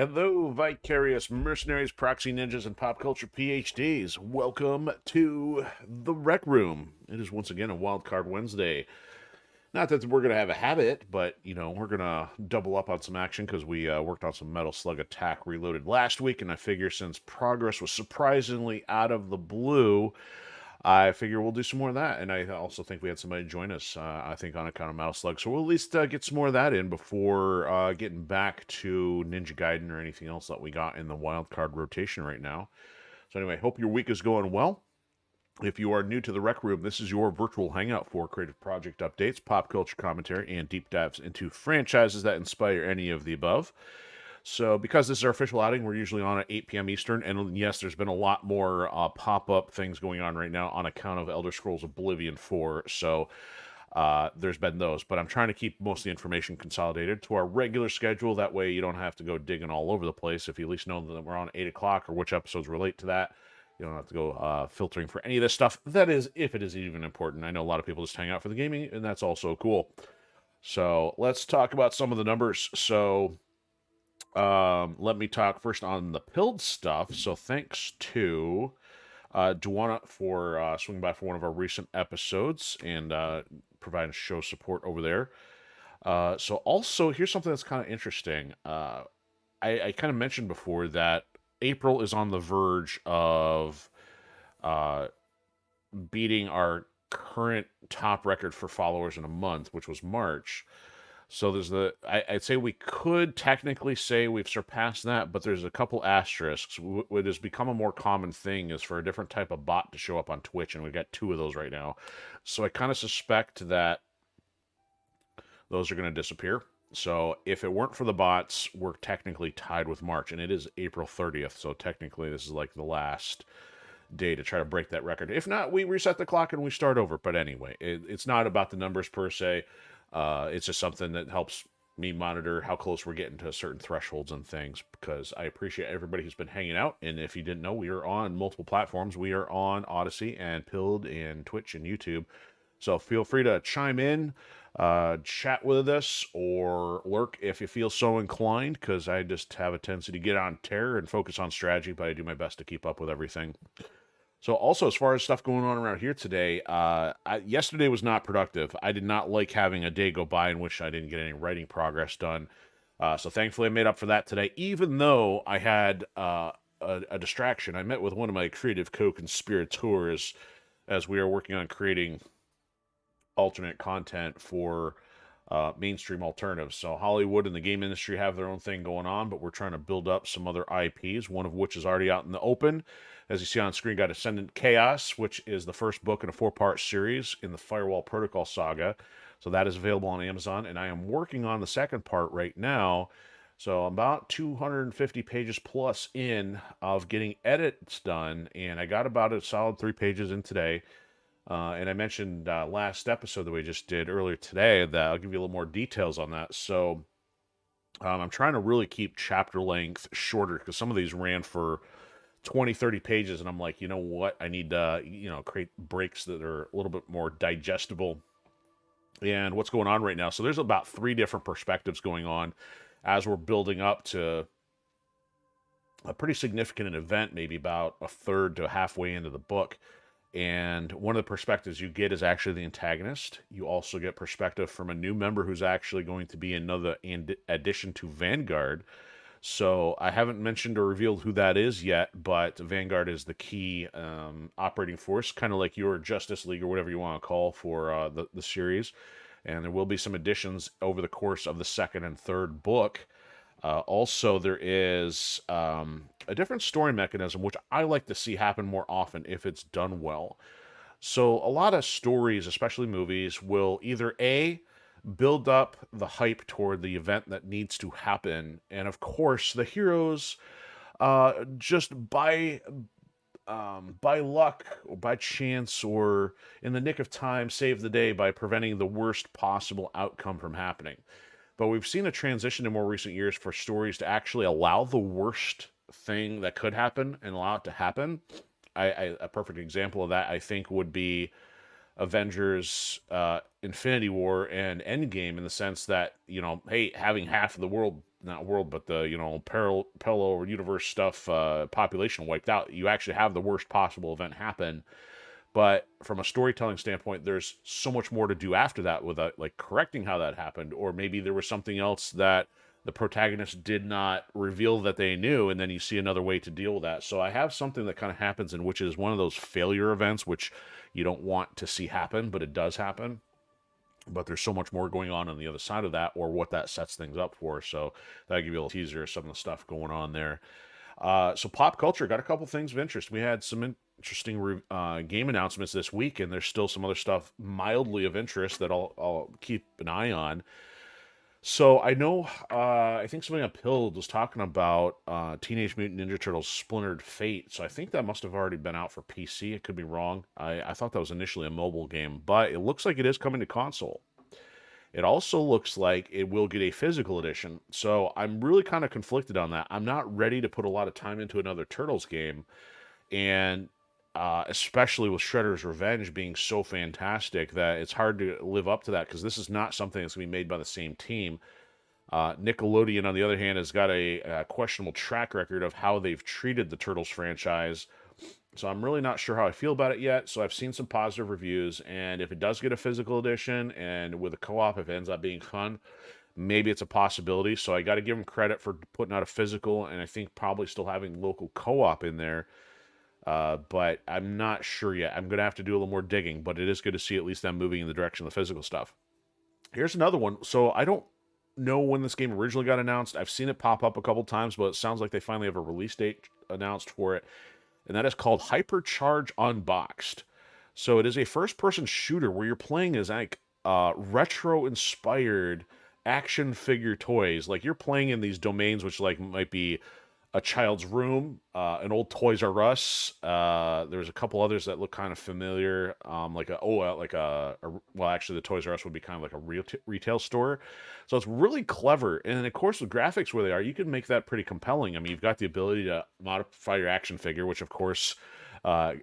Hello, vicarious mercenaries, proxy ninjas, and pop culture PhDs. Welcome to the Rec Room. It is once again a Wild Card Wednesday. Not that we're going to have a habit, but, we're going to double up on some action because we worked on some Metal Slug Attack Reloaded last week, and I figure since progress was surprisingly out of the blue, I figure we'll do some more of that. And I also think we had somebody join us, I think, on account of Metal Slug. So we'll at least get some more of that in before getting back to Ninja Gaiden or anything else that we got in the wildcard rotation right now. So anyway, hope your week is going well. If you are new to the Rec Room, this is your virtual hangout for creative project updates, pop culture commentary, and deep dives into franchises that inspire any of the above. So because this is our official outing, we're usually on at 8 p.m. Eastern, and yes, there's been a lot more pop-up things going on right now on account of Elder Scrolls Oblivion 4, so there's been those. But I'm trying to keep most of the information consolidated to our regular schedule. That way you don't have to go digging all over the place. If you at least know that we're on 8 o'clock or which episodes relate to that, you don't have to go filtering for any of this stuff. That is, if it is even important. I know a lot of people just hang out for the gaming, and that's also cool. So let's talk about some of the numbers. So let me talk first on the pilled stuff. So thanks to Duana for swinging by for one of our recent episodes and providing show support over there. So also, here's something that's kind of interesting. I kind of mentioned before that April is on the verge of beating our current top record for followers in a month, which was March. So there's I'd say we could technically say we've surpassed that, but there's a couple asterisks. What has become a more common thing is for a different type of bot to show up on Twitch, and we've got 2 of those right now. So I kind of suspect that those are going to disappear. So if it weren't for the bots, we're technically tied with March, and it is April 30th. So technically this is like the last day to try to break that record. If not, we reset the clock and we start over. But anyway, it's not about the numbers per se. It's just something that helps me monitor how close we're getting to certain thresholds and things, because I appreciate everybody who's been hanging out. And if you didn't know, we are on multiple platforms. We are on Odysee and Pilled and Twitch and YouTube. So feel free to chime in, chat with us, or lurk if you feel so inclined, because I just have a tendency to get on terror and focus on strategy, but I do my best to keep up with everything. So also, as far as stuff going on around here today, yesterday was not productive. I did not like having a day go by in which I didn't get any writing progress done. So thankfully I made up for that today, even though I had a distraction. I met with one of my creative co-conspirators as we are working on creating alternate content for mainstream alternatives. So Hollywood and the game industry have their own thing going on, but we're trying to build up some other IPs, one of which is already out in the open. As you see on screen, got Ascendant Chaos, which is the first book in a 4-part series in the Firewall Protocol saga. So that is available on Amazon, and I am working on the second part right now. So I'm about 250 pages plus in of getting edits done, and I got about a solid 3 pages in today. And I mentioned last episode that we just did earlier today that I'll give you a little more details on that. So I'm trying to really keep chapter length shorter, because some of these ran for 20, 30 pages, and I'm like, you know what? I need to, create breaks that are a little bit more digestible. And what's going on right now? So there's about 3 different perspectives going on as we're building up to a pretty significant event, maybe about a third to halfway into the book. And one of the perspectives you get is actually the antagonist. You also get perspective from a new member who's actually going to be another addition to Vanguard. So I haven't mentioned or revealed who that is yet, but Vanguard is the key operating force, kind of like your Justice League or whatever you want to call for the series. And there will be some additions over the course of the second and third book. Also, there is a different story mechanism, which I like to see happen more often if it's done well. So a lot of stories, especially movies, will either A, build up the hype toward the event that needs to happen, and of course the heroes just by luck or by chance or in the nick of time save the day by preventing the worst possible outcome from happening. But we've seen a transition in more recent years for stories to actually allow the worst thing that could happen and allow it to happen. A perfect example of that, I think, would be Avengers Infinity War and Endgame, in the sense that, hey, having half of the world not world, but the, parallel universe stuff, population wiped out. You actually have the worst possible event happen. But from a storytelling standpoint, there's so much more to do after that without like correcting how that happened, or maybe there was something else that the protagonist did not reveal that they knew, and then you see another way to deal with that. So I have something that kind of happens, in which is one of those failure events, which you don't want to see happen, but it does happen. But there's so much more going on the other side of that, or what that sets things up for. So that'll give you a little teaser of some of the stuff going on there. So pop culture got a couple things of interest. We had some interesting game announcements this week, and there's still some other stuff mildly of interest that I'll keep an eye on. So I know, I think somebody on Pilled was talking about Teenage Mutant Ninja Turtles Splintered Fate. So I think that must have already been out for PC. It could be wrong. I thought that was initially a mobile game, but it looks like it is coming to console. It also looks like it will get a physical edition. So I'm really kind of conflicted on that. I'm not ready to put a lot of time into another Turtles game. And especially with Shredder's Revenge being so fantastic, that it's hard to live up to that, because this is not something that's going to be made by the same team. Nickelodeon, on the other hand, has got a questionable track record of how they've treated the Turtles franchise. So I'm really not sure how I feel about it yet. So I've seen some positive reviews, and if it does get a physical edition and with a co-op, if it ends up being fun, maybe it's a possibility. So I got to give them credit for putting out a physical, and I think probably still having local co-op in there. But I'm not sure yet. I'm going to have to do a little more digging, but it is good to see at least them moving in the direction of the physical stuff. Here's another one. So I don't know when this game originally got announced. I've seen it pop up a couple times, but it sounds like they finally have a release date announced for it. And that is called Hypercharge Unboxed. So it is a first-person shooter where you're playing as like retro-inspired action figure toys. Like you're playing in these domains, which like might be a child's room, an old Toys R Us. There's a couple others that look kind of familiar, well, actually, the Toys R Us would be kind of like a retail store. So it's really clever, and of course, with graphics where they are, you can make that pretty compelling. I mean, you've got the ability to modify your action figure, which of course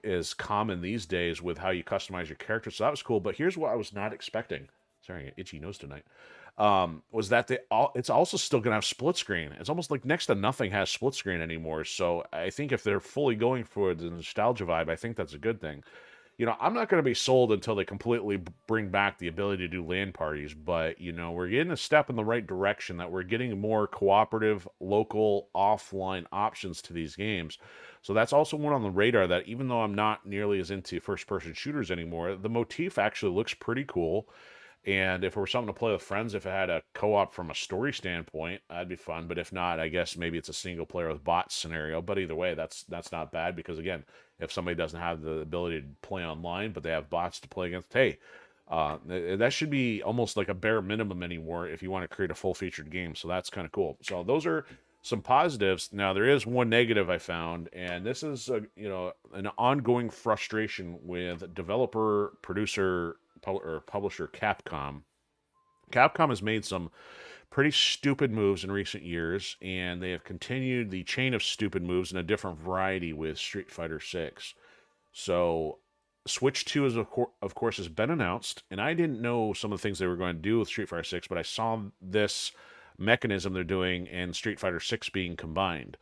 is common these days with how you customize your character. So that was cool. But here's what I was not expecting. Sorry, I got itchy nose tonight. Was that it's also still going to have split screen. It's almost like next to nothing has split screen anymore. So I think if they're fully going for the nostalgia vibe, I think that's a good thing. I'm not going to be sold until they completely bring back the ability to do LAN parties, but, we're getting a step in the right direction, that we're getting more cooperative, local, offline options to these games. So that's also one on the radar, that even though I'm not nearly as into first-person shooters anymore, the motif actually looks pretty cool. And if it were something to play with friends, if it had a co-op from a story standpoint, that'd be fun. But if not, I guess maybe it's a single player with bots scenario. But either way, that's not bad, because again, if somebody doesn't have the ability to play online, but they have bots to play against, hey, that should be almost like a bare minimum anymore if you want to create a full-featured game. So that's kind of cool. So those are some positives. Now, there is one negative I found, and this is an ongoing frustration with developer, producer, or publisher Capcom. Capcom has made some pretty stupid moves in recent years, and they have continued the chain of stupid moves in a different variety with Street Fighter 6. So Switch 2 is of course has been announced, and I didn't know some of the things they were going to do with Street Fighter 6, but I saw this mechanism they're doing and Street Fighter 6 being combined.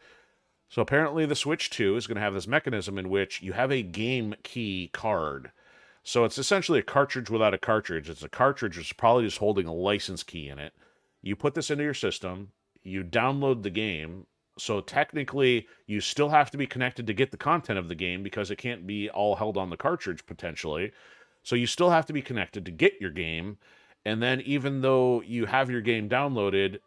So apparently the Switch 2 is going to have this mechanism in which you have a game key card. So it's essentially a cartridge without a cartridge. It's a cartridge that's probably just holding a license key in it. You put this into your system, you download the game. So technically, you still have to be connected to get the content of the game, because it can't be all held on the cartridge potentially. So you still have to be connected to get your game. And then even though you have your game downloaded,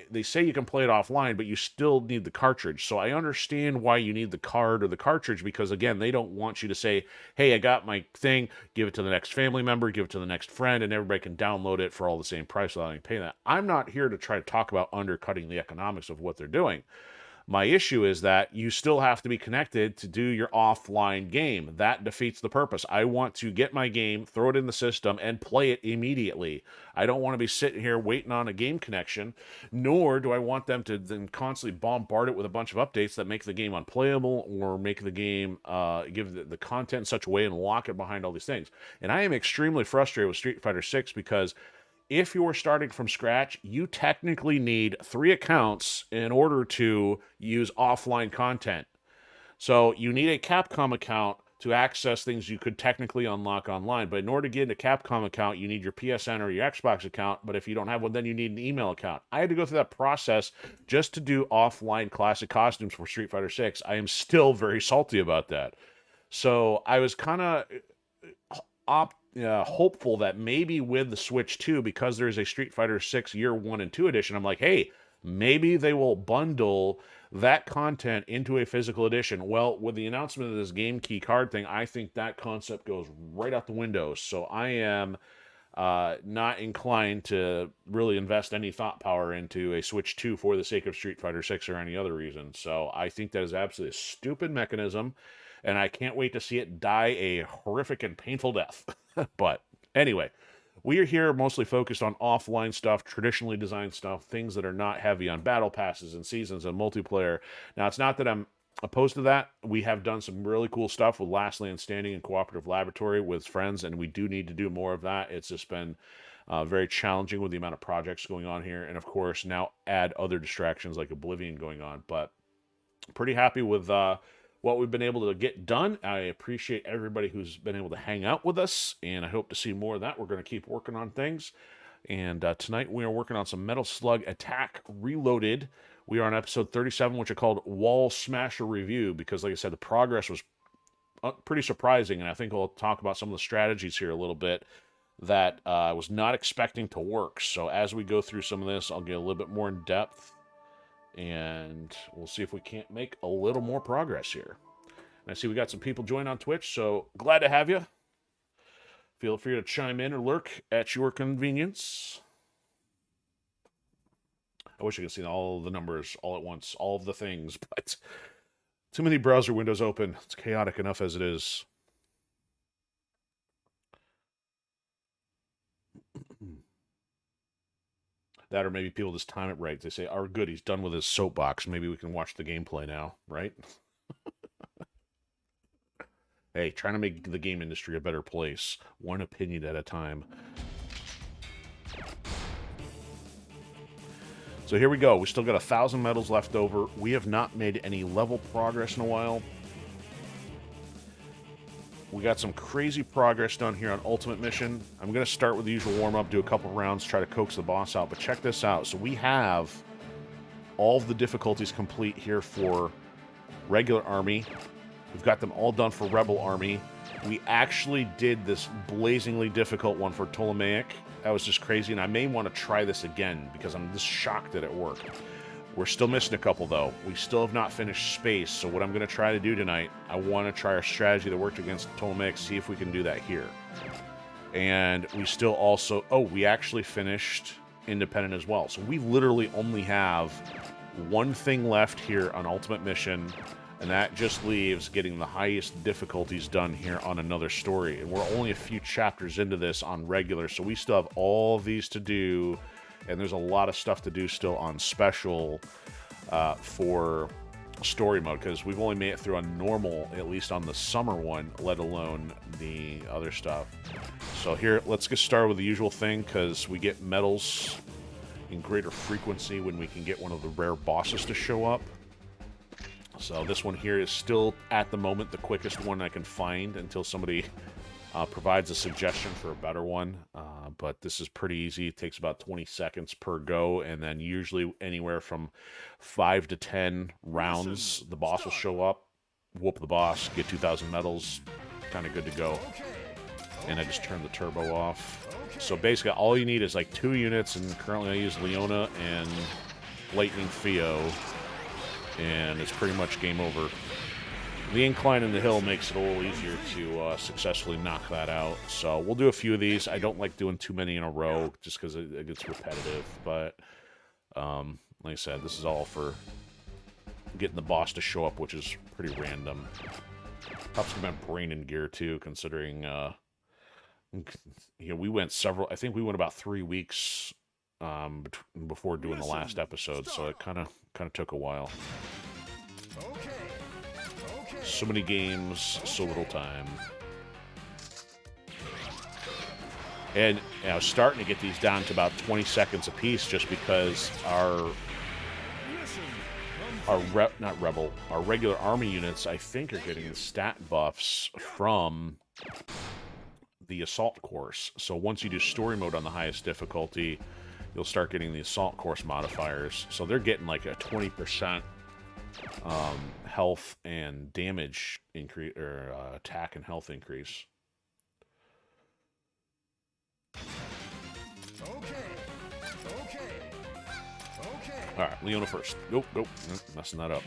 they say you can play it offline, but you still need the cartridge. So I understand why you need the card or the cartridge, because again, they don't want you to say, hey, I got my thing, give it to the next family member, give it to the next friend, and everybody can download it for all the same price without having to pay that. I'm not here to try to talk about undercutting the economics of what they're doing. My issue is that you still have to be connected to do your offline game. That defeats the purpose. I want to get my game, throw it in the system, and play it immediately. I don't want to be sitting here waiting on a game connection, nor do I want them to then constantly bombard it with a bunch of updates that make the game unplayable, or make the game give the content in such a way and lock it behind all these things. And I am extremely frustrated with Street Fighter 6, because if you're starting from scratch, you technically need 3 accounts in order to use offline content. So you need a Capcom account to access things you could technically unlock online. But in order to get a Capcom account, you need your PSN or your Xbox account. But if you don't have one, then you need an email account. I had to go through that process just to do offline classic costumes for Street Fighter 6. I am still very salty about that. So I was kind of hopeful that maybe with the Switch 2, because there's a Street Fighter 6 Year 1 and 2 edition, I'm like, hey, maybe they will bundle that content into a physical edition. Well, with the announcement of this game key card thing, I think that concept goes right out the window. So I am not inclined to really invest any thought power into a Switch 2 for the sake of Street Fighter 6 or any other reason. So I think that is absolutely a stupid mechanism, and I can't wait to see it die a horrific and painful death. But anyway, we are here mostly focused on offline stuff, traditionally designed stuff, things that are not heavy on battle passes and seasons and multiplayer. Now, it's not that I'm opposed to that. We have done some really cool stuff with LAN Standing and Cooperative Laboratory with friends, and we do need to do more of that. It's just been very challenging with the amount of projects going on here. And, of course, now add other distractions like Oblivion going on. But pretty happy with what we've been able to get done. I appreciate everybody who's been able to hang out with us, and I hope to see more of that. We're going to keep working on things. And tonight we are working on some Metal Slug Attack Reloaded. We are on episode 37, which I called Wall Smasher Review, because, like I said, the progress was pretty surprising, and I think I'll talk about some of the strategies here a little bit that I was not expecting to work. So as we go through some of this, I'll get a little bit more in depth, and we'll see if we can't make a little more progress here. And I see we got some people join on Twitch, so glad to have you. Feel free to chime in or lurk at your convenience. I wish I could see all of the numbers all at once, all of the things, but too many browser windows open. It's chaotic enough as it is. That, or maybe people just time it right. They say, oh, good, he's done with his soapbox. Maybe we can watch the gameplay now, right? Hey, trying to make the game industry a better place. One opinion at a time. So here we go. We still got 1,000 medals left over. We have not made any level progress in a while. We got some crazy progress done here on Ultimate Mission. I'm going to start with the usual warm-up, do a couple rounds, try to coax the boss out. But check this out. So we have all of the difficulties complete here for regular army. We've got them all done for Rebel Army. We actually did this blazingly difficult one for Ptolemaic. That was just crazy, and I may want to try this again because I'm just shocked that it worked. We're still missing a couple, though. We still have not finished Space, so what I'm going to try to do tonight, I want to try our strategy that worked against Ptolemaic, see if we can do that here. And we still also... Oh, we actually finished Independent as well. So we literally only have one thing left here on Ultimate Mission, and that just leaves getting the highest difficulties done here on another story. And we're only a few chapters into this on regular, so we still have all of these to do. And there's a lot of stuff to do still on special for story mode, because we've only made it through on normal, at least on the summer one, let alone the other stuff. So here, let's get started with the usual thing, because we get medals in greater frequency when we can get one of the rare bosses to show up. So this one here is still, at the moment, the quickest one I can find until somebody provides a suggestion for a better one. But this is pretty easy. It takes about 20 seconds per go, and then usually anywhere from 5 to 10 rounds, the boss will show up, whoop the boss, get 2,000 medals, kind of good to go. And I just turned the turbo off. So basically, all you need is like 2 units, and currently I use Leona and Lightning Theo, and it's pretty much game over. The incline in the hill makes it a little easier to successfully knock that out. So we'll do a few of these. I don't like doing too many in a row just because it gets repetitive. But like I said, this is all for getting the boss to show up, which is pretty random. Helps get my brain in gear too, considering we went I think we went about 3 weeks before doing the last episode, so it kind of took a while. So many games, so little time. And I was starting to get these down to about 20 seconds apiece just because our regular army units, I think, are getting the stat buffs from the assault course. So once you do story mode on the highest difficulty, you'll start getting the assault course modifiers. So they're getting like a 20% health and damage increase, or attack and health increase. All right, Leona first. Nope, messing that up.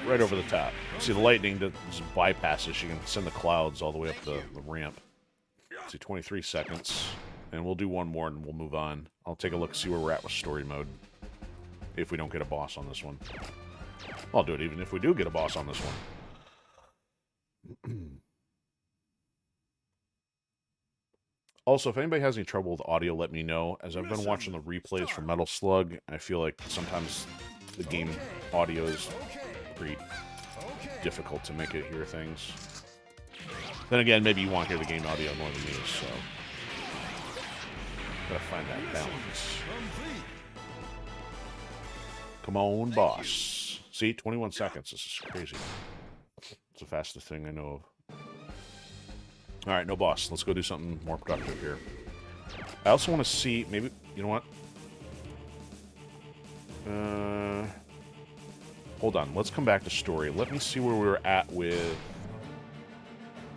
Right over the top. See, the lightning just bypasses. You can send the clouds all the way up the ramp. See, 23 seconds. And we'll do one more and we'll move on. I'll take a look, see where we're at with story mode. If we don't get a boss on this one. I'll do it even if we do get a boss on this one. Also, if anybody has any trouble with audio, let me know. As I've been watching the replays for Metal Slug, I feel like sometimes the game audio is pretty difficult to make it hear things. Then again, maybe you want to hear the game audio more than me, so... Gotta find that balance. Come on, boss. See, 21 seconds. This is crazy. It's the fastest thing I know of. Alright, no boss. Let's go do something more productive here. I also want to see, maybe, you know what? Hold on. Let's come back to story. Let me see where we were at with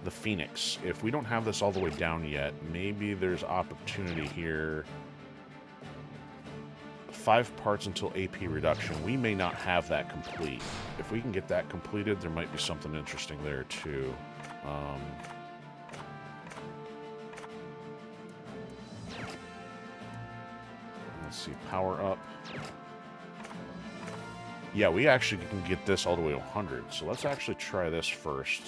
the Phoenix. If we don't have this all the way down yet, maybe there's opportunity here. 5 parts until AP reduction. We may not have that complete. If we can get that completed, there might be something interesting there, too. Let's see, power up. Yeah, we actually can get this all the way to 100, so let's actually try this first.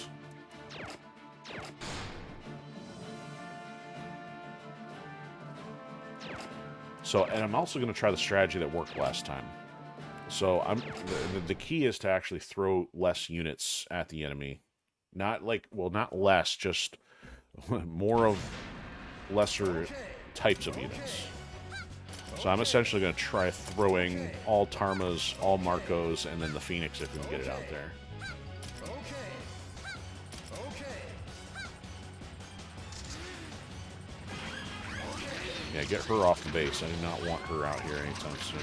So, and I'm also going to try the strategy that worked last time. So, the key is to actually throw less units at the enemy. Not like, well, not less, just more of lesser types of units. So I'm essentially going to try throwing all Tarmas, all Marcos, and then the Phoenix if we can get it out there. Yeah, get her off the base. I do not want her out here anytime soon.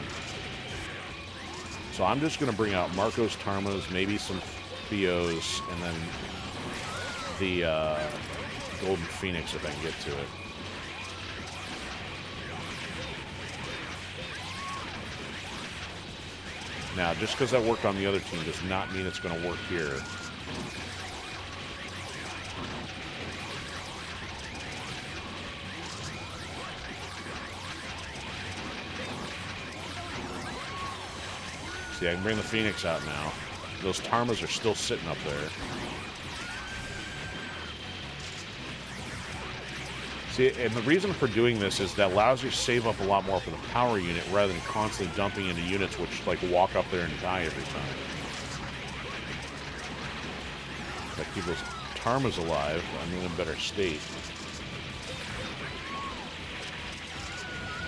So I'm just going to bring out Marcos, Tarmas, maybe some Theos, and then the Golden Phoenix if I can get to it. Now, just because that worked on the other team does not mean it's going to work here. See, I can bring the Phoenix out now. Those Tarmas are still sitting up there. See, and the reason for doing this is that allows you to save up a lot more for the power unit rather than constantly dumping into units which, like, walk up there and die every time. That keep those Tarmas alive. I'm in a better state.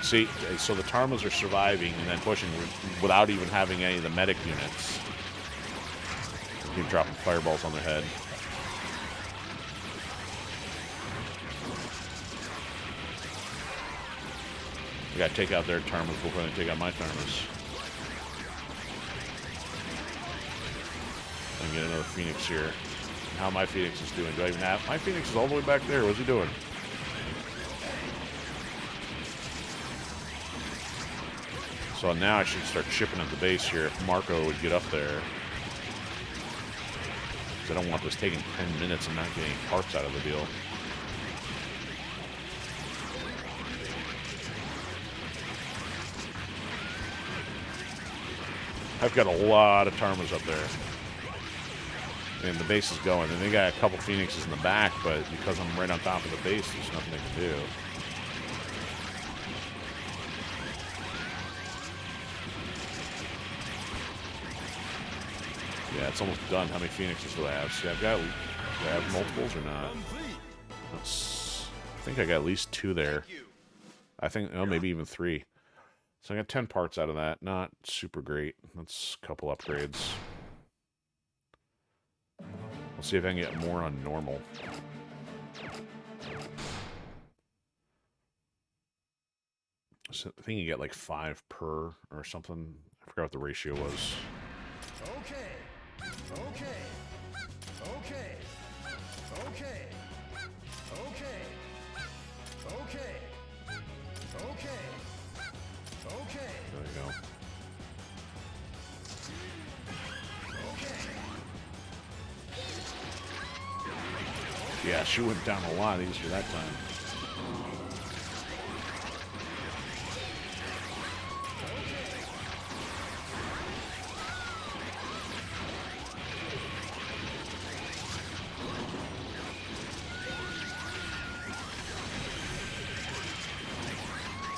See, so the Tarmas are surviving and then pushing without even having any of the medic units. Keep dropping fireballs on their head. I gotta take out their Tarmas before they take out my Tarmas. And get another Phoenix here. How my Phoenix is doing. Do I even have... My Phoenix is all the way back there. What's he doing? So now I should start chipping at the base here if Marco would get up there. Because I don't want this taking 10 minutes and not getting parts out of the deal. I've got a lot of Tarmas up there. And the base is going. And they got a couple Phoenixes in the back, but because I'm right on top of the base, there's nothing they can do. Yeah, it's almost done. How many Phoenixes do I have? See, do I have multiples or not? I think I got at least 2 there. I think, oh, maybe even 3. So I got 10 parts out of that. Not super great. That's a couple upgrades. We'll see if I can get more on normal. So I think you get like 5 per or something. I forgot what the ratio was. Okay. Okay. Okay. Okay. Okay. Okay. Okay. Okay. There you go. Yeah, she went down a lot easier that time.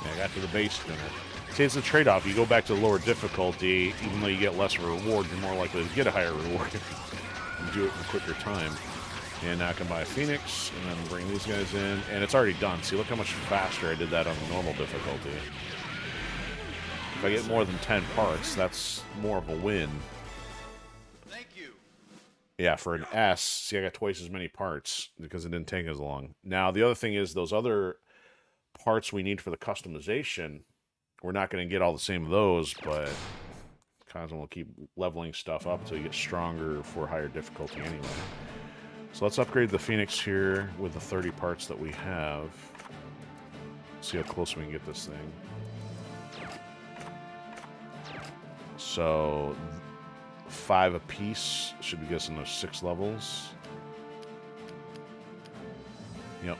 Yeah, I got to the base spinner. See, it's a trade-off. You go back to lower difficulty, even though you get less of a reward, you're more likely to get a higher reward if you do it in a quicker time. And now I can buy a Phoenix, and then bring these guys in, and it's already done. See, look how much faster I did that on the normal difficulty. If I get more than 10 parts, that's more of a win. Thank you. Yeah, for an S, see, I got twice as many parts, because it didn't take as long. Now, the other thing is, those other parts we need for the customization, we're not going to get all the same of those, but Cosmo will keep leveling stuff up until you get stronger for higher difficulty anyway. So let's upgrade the Phoenix here with the 30 parts that we have. See how close we can get this thing. So 5 apiece should be getting those 6 levels. Yep.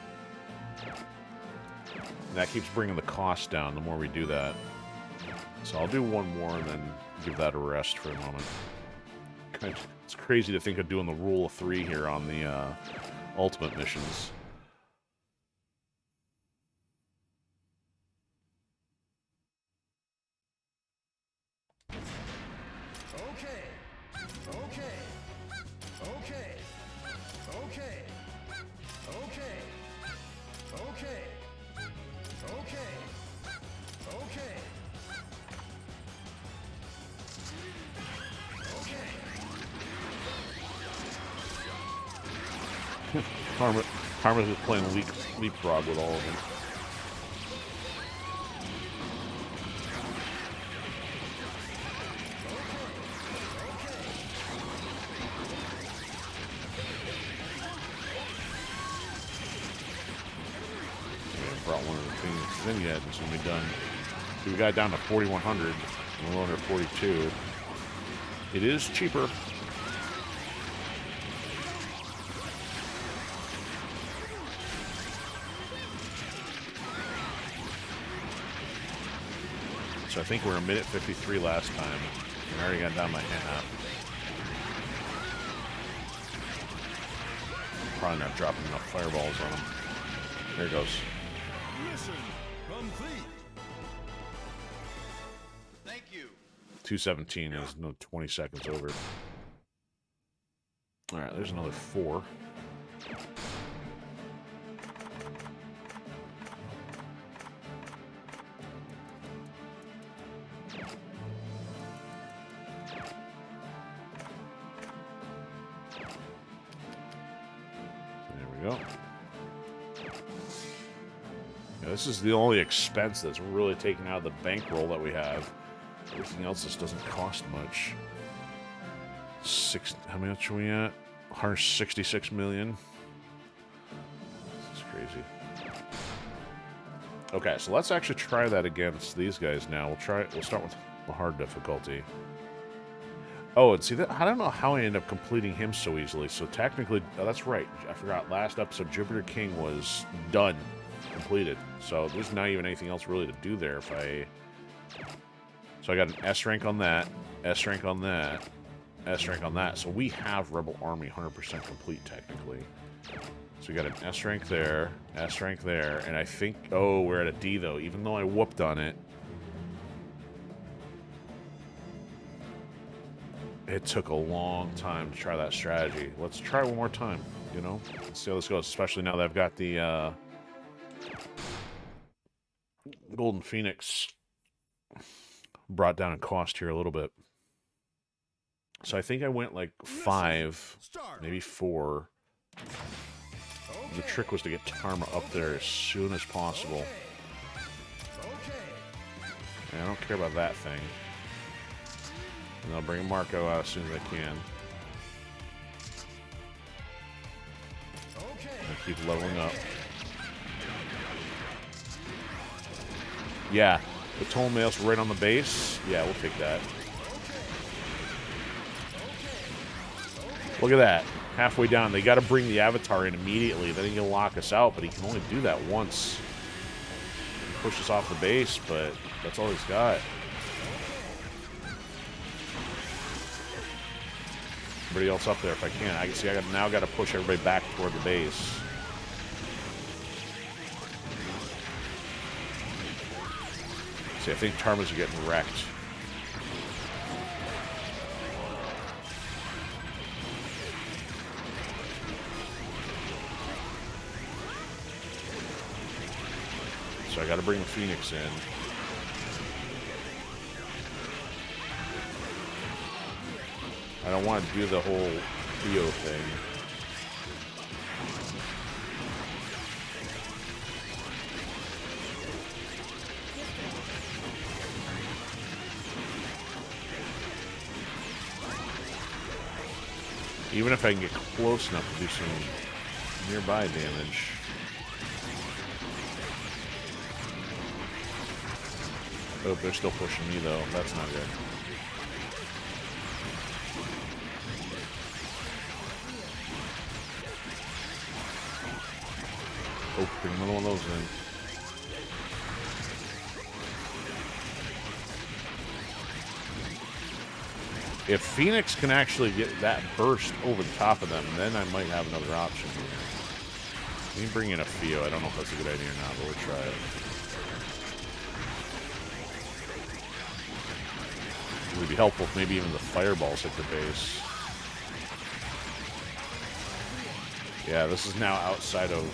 And that keeps bringing the cost down the more we do that. So I'll do one more and then give that a rest for a moment. It's crazy to think of doing the rule of 3 here on the ultimate missions. Okay. Okay. Okay. Okay. Okay. Okay. Okay. Okay. Karma's just playing leapfrog with all of them. Brought one of the things in yet, it's only done. So we got down to 4,100, a little under 42. It is cheaper. So I think we're a minute 53 last time. I already got down my half. Probably not dropping enough fireballs on him. There it goes. Mission complete. Thank you. 217 is no 20 seconds over. Alright, there's another 4. Go. Yeah, this is the only expense that's really taken out of the bankroll that we have. Everything else just doesn't cost much. How much are we at? 166 million. This is crazy. Okay, so let's actually try that against these guys now. We'll start with the hard difficulty. Oh, and see that I don't know how I end up completing him so easily. So technically, oh, that's right. I forgot. Last episode, Jupiter King was done, completed. So there's not even anything else really to do there. So I got an S rank on that, S rank on that, S rank on that. So we have Rebel Army 100% complete technically. So we got an S rank there, and I think we're at a D though. Even though I whooped on it. it took a long time to try that strategy. Let's try one more time, you know? Let's see how this goes, especially now that I've got the Golden Phoenix brought down in cost here a little bit. So I think I went like 5, maybe 4. The trick was to get Tarma up there as soon as possible. And I don't care about that thing. And I'll bring Marco out as soon as I can. And keep leveling up. Yeah, the toenails right on the base. Yeah, we'll take that. Look at that. Halfway down. They got to bring the Avatar in immediately. Then he can lock us out, but he can only do that once. Push us off the base, but that's all he's got. Everybody else up there if I can. I can see I now got to push everybody back toward the base. See, I think Tarmas are getting wrecked. So I got to bring the Phoenix in. I don't want to do the whole Theo thing. Even if I can get close enough to do some nearby damage. Oh, they're still pushing me though. That's not good. Oh, bring another one of those in. If Phoenix can actually get that burst over the top of them, then I might have another option here. Let me bring in a Theo. I don't know if that's a good idea or not, but we'll try it. It would be helpful if maybe even the fireballs hit the base. Yeah, this is now outside of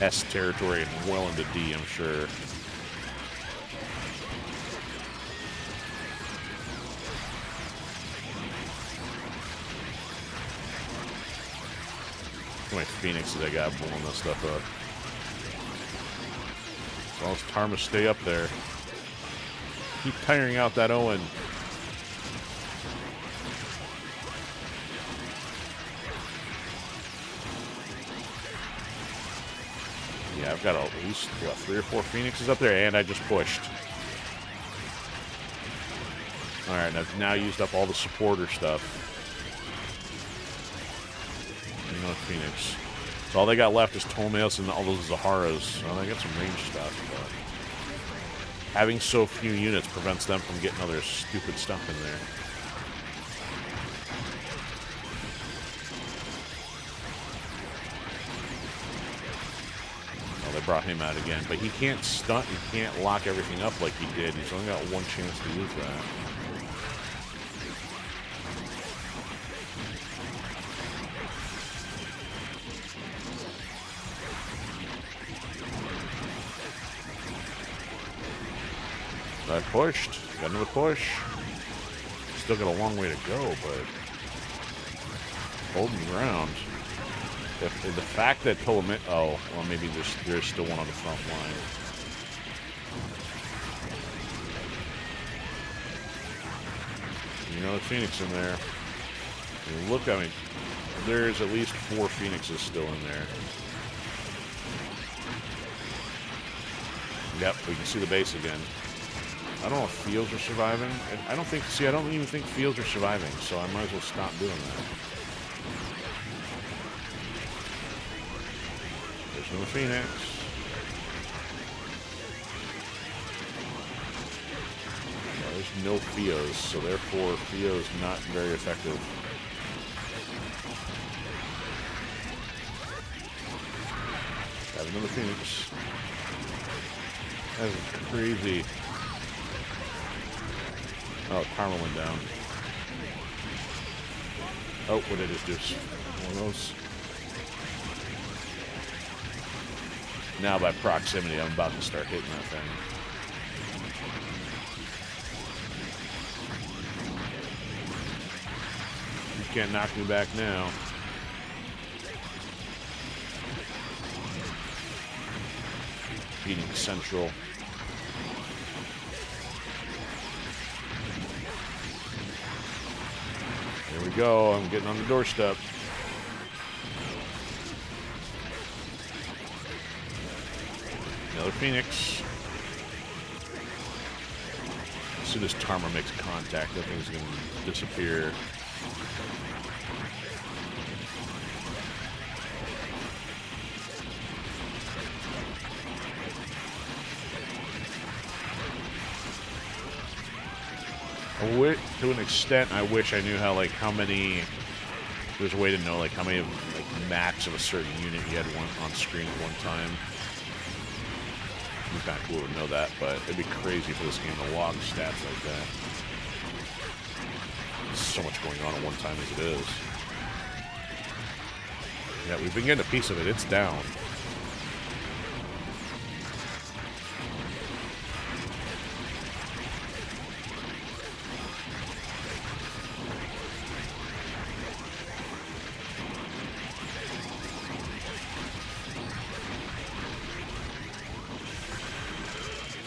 S territory and well into D, I'm sure. How many Phoenixes I got blowing this stuff up? As long as Tarma stay up there. Keep tiring out that Owen. Yeah, I've got at least, what, 3 or 4 Phoenixes up there, and I just pushed. Alright, and I've now used up all the supporter stuff. Another Phoenix. So all they got left is Toenails and all those Zaharas. Well, they got some range stuff, but having so few units prevents them from getting other stupid stuff in there. They brought him out again, but he can't stunt, he can't lock everything up like he did. He's only got one chance to use that. I pushed. Got another push. Still got a long way to go, but holding ground. The fact that Ptolemy... Oh, well, maybe there's still one on the front line. You know, the Phoenix in there. I mean, look, I mean, there's at least 4 Phoenixes still in there. Yep, we can see the base again. I don't know if Fields are surviving. I don't think... See, I don't even think Fields are surviving, so I might as well stop doing that. There's no Phoenix. Well, there's no Theos, so therefore Theo's not very effective. Have another Phoenix. That's crazy. Oh, Karma went down. Oh, what did I just do? One of those. Now by proximity, I'm about to start hitting that thing. You can't knock me back now. Beating Central. Here we go. I'm getting on the doorstep. Another Phoenix. As soon as Tarma makes contact, that thing's going to disappear. To an extent, I wish I knew how, like, how many... There's a way to know, like, how many, like, max of a certain unit you had on screen at one time. It'd be kind of cool to know that, but it'd be crazy for this game to log stats like that. There's so much going on at one time as it is. Yeah, we've been getting a piece of it. It's down.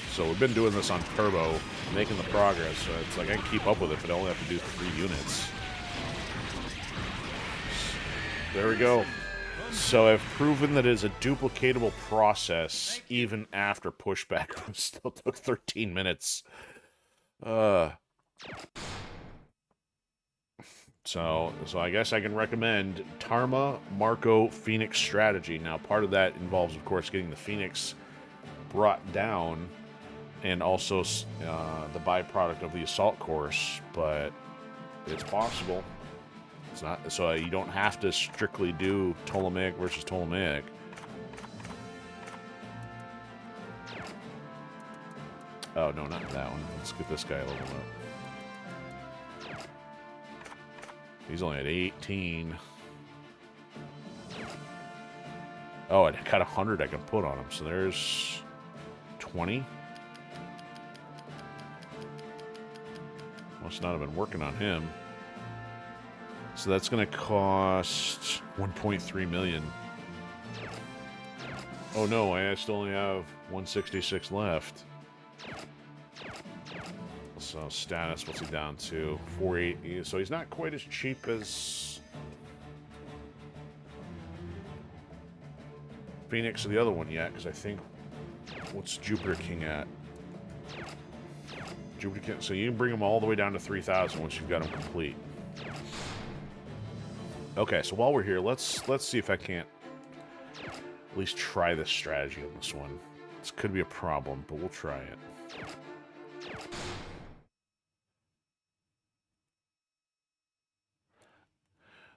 So we've been doing this on turbo, making the progress, so it's like I can keep up with it, but I only have to do 3 units. There we go. So I've proven that it is a duplicatable process, even after pushback. It still took 13 minutes. So I guess I can recommend Tarma, Marco, Phoenix strategy. Now, part of that involves, of course, getting the Phoenix brought down, and also the byproduct of the assault course, but it's possible. It's not, so you don't have to strictly do Ptolemaic versus Ptolemaic. Oh, no, not that one. Let's get this guy leveled up. He's only at 18. Oh, I got 100 I can put on him, so there's 20. Must not have been working on him. So that's going to cost 1.3 million. Oh no, I still only have 166 left. So status, what's he down to? 480. So he's not quite as cheap as Phoenix or the other one yet, because I think, what's Jupiter King at? Jupiter King, so you can bring them all the way down to 3,000 once you've got them complete. Okay, so while we're here, let's see if I can't at least try this strategy on this one. This could be a problem, but we'll try it.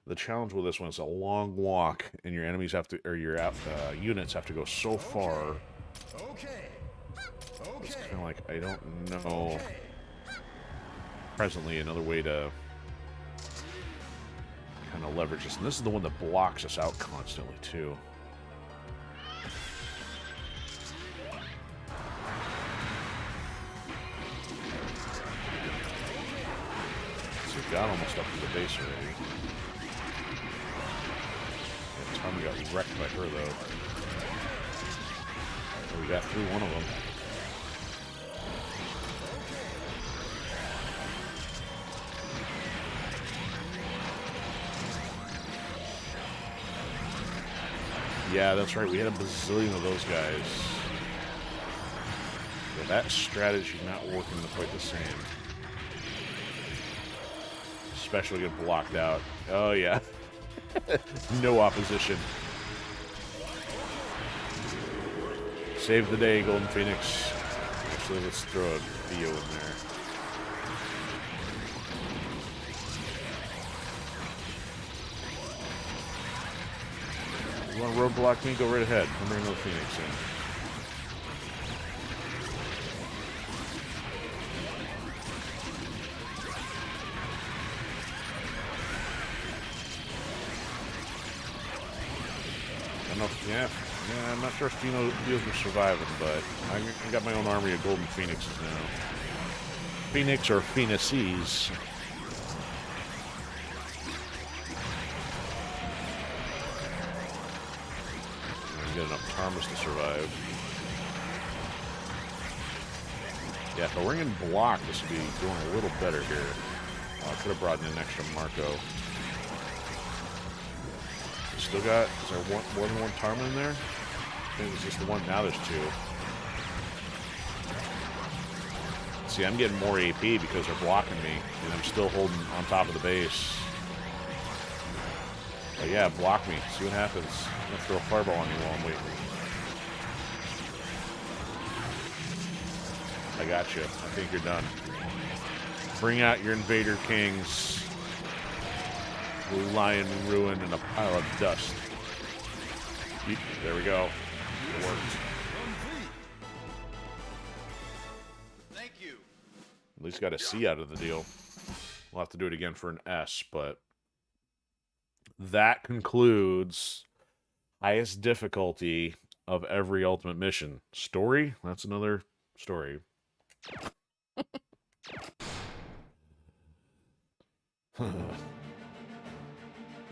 The challenge with this one is a long walk, and your enemies have to, or your units have to go so far. It's kind of like, I don't know presently another way to kind of leverage this. And this is the one that blocks us out constantly, too. So we got almost up to the base already. Yeah, Tommy got wrecked by her, though. Oh, we got through one of them. Yeah, that's right. We had a bazillion of those guys. Yeah, that strategy not working quite the same. Especially get blocked out. Oh, yeah. No opposition. Save the day, Golden Phoenix. Actually, let's throw a Theo in there. You want to roadblock me? Go right ahead. I'm bringing another Phoenix in. know if, yeah, I'm not sure if Pheno deals are surviving, but I got my own army of golden phoenixes now. Phoenix or phoenixes. Get enough karmas to survive. Yeah, if I ring and block, this would be doing a little better here. Oh, I could have brought in an extra Marco. Still got, is there more than one Tarma in there? I think it's just the one, now there's two. See, I'm getting more AP because they're blocking me, and I'm still holding on top of the base. But yeah, block me, see what happens. I'm gonna throw a fireball on you while I'm waiting. I got you. I think you're done. Bring out your Invader Kings. Lion ruin and a pile of dust. There we go. It worked. Thank you. At least got a C out of the deal. We'll have to do it again for an S, but that concludes highest difficulty of every ultimate mission. Story? That's another story.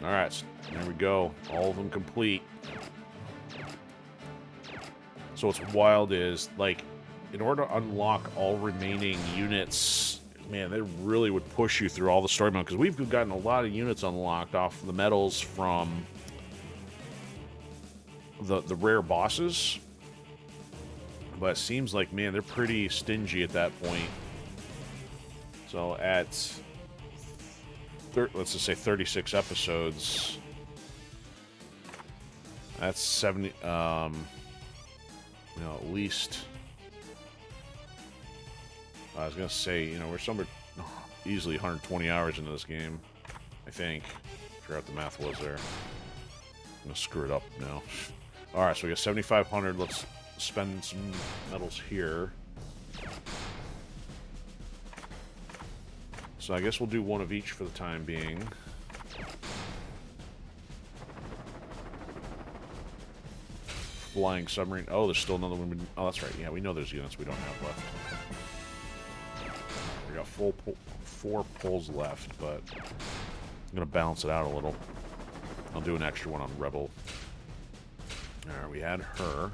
Alright, there we go. All of them complete. So what's wild is, like, in order to unlock all remaining units, man, they really would push you through all the story mode, because we've gotten a lot of units unlocked off the medals from the rare bosses. But it seems like, man, they're pretty stingy at that point. So at, let's just say 36 episodes, that's 70, at least, I was going to say, we're somewhere easily 120 hours into this game, I think. I forgot what the math was there. I'm going to screw it up now. Alright, so we got 7,500. Let's spend some medals here. So I guess we'll do one of each for the time being. Flying submarine. Oh, there's still another one. Oh, that's right. Yeah, we know there's units we don't have left. We got four pulls left, but I'm going to balance it out a little. I'll do an extra one on Rebel. Alright, we had her.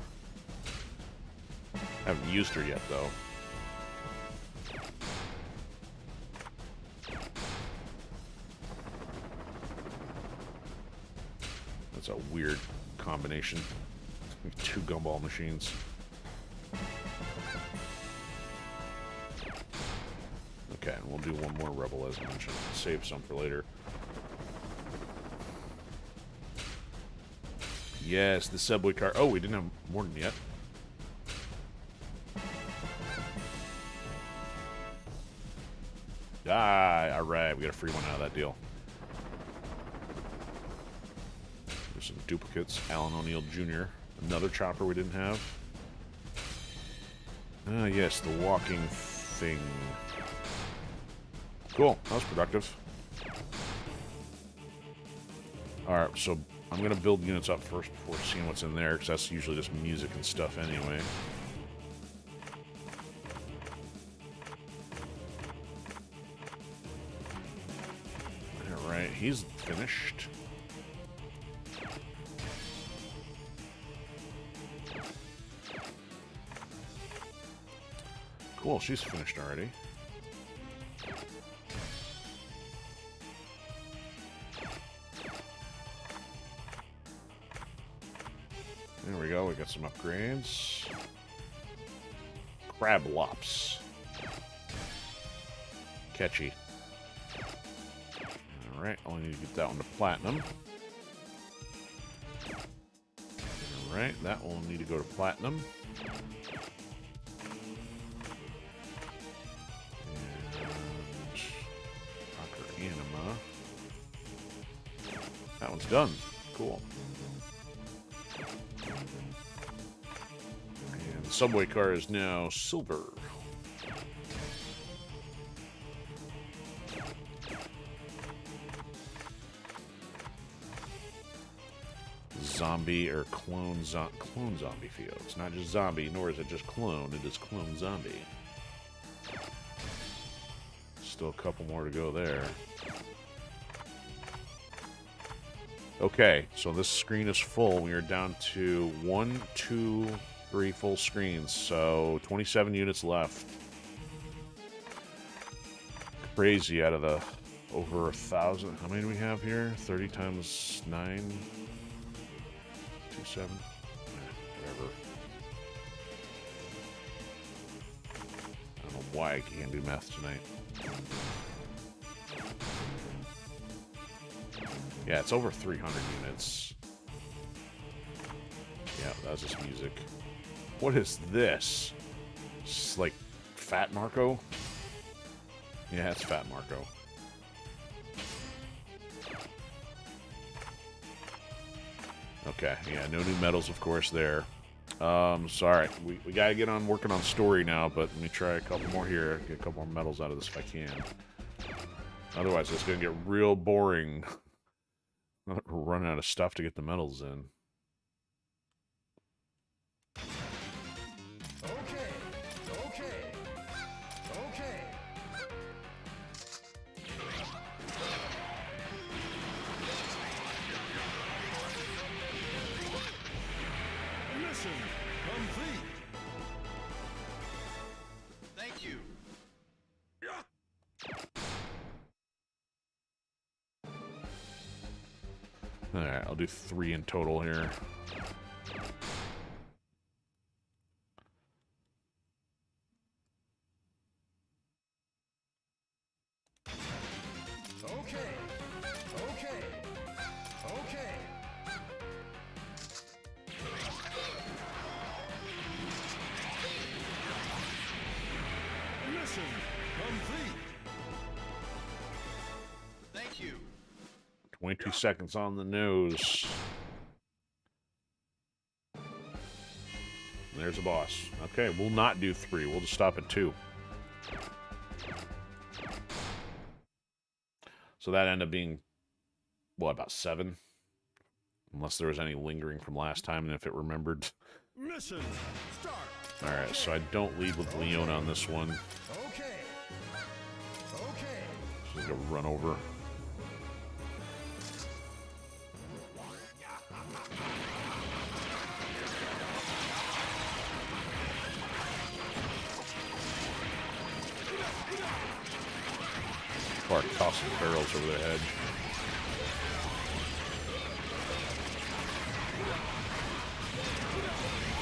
Haven't used her yet, though. That's a weird combination. Two gumball machines. Okay, and we'll do one more Rebel, as mentioned. Save some for later. Yes, the subway car. Oh, we didn't have Morton yet. Ah, alright, we got a free one out of that deal. There's some duplicates. Alan O'Neill Jr. Another chopper we didn't have. Ah, yes, the walking thing. Cool, that was productive. Alright, so I'm going to build units up first before seeing what's in there, because that's usually just music and stuff anyway. Alright, he's finished. Cool, she's finished already. There we go, we got some upgrades. Crab Lops. Catchy. Alright, only need to get that one to platinum. Alright, that will need to go to platinum. And Rocker Anima. That one's done. Cool. And the subway car is now silver. zombie or clone zombie feel. It's not just zombie, nor is it just clone. It is clone zombie. Still a couple more to go there. Okay, so this screen is full. We are down to 1, 2, 3 full screens. So 27 units left. Crazy out of the over 1,000. How many do we have here? 30 times 9. 27. Whatever. I don't know why I can't do math tonight. Yeah, it's over 300 units. Yeah, that's just music. What is this? It's like Fat Marco? Yeah, it's Fat Marco. Okay, yeah, no new medals, of course, there. Sorry, we gotta get on working on story now, but let me try a couple more here. Get a couple more medals out of this if I can. Otherwise, it's gonna get real boring. We're running out of stuff to get the medals in. Mission complete. Thank you. Alright, I'll do 3 in total here. Mission complete. Thank you. 22 seconds on the nose. There's a boss. Okay, we'll not do 3. We'll just stop at 2. So that ended up being, what, about 7? Unless there was any lingering from last time, and if it remembered. Mission start. Alright, so I don't lead with Leona on this one. Okay. Just gonna run over. Clark tossing barrels over their head.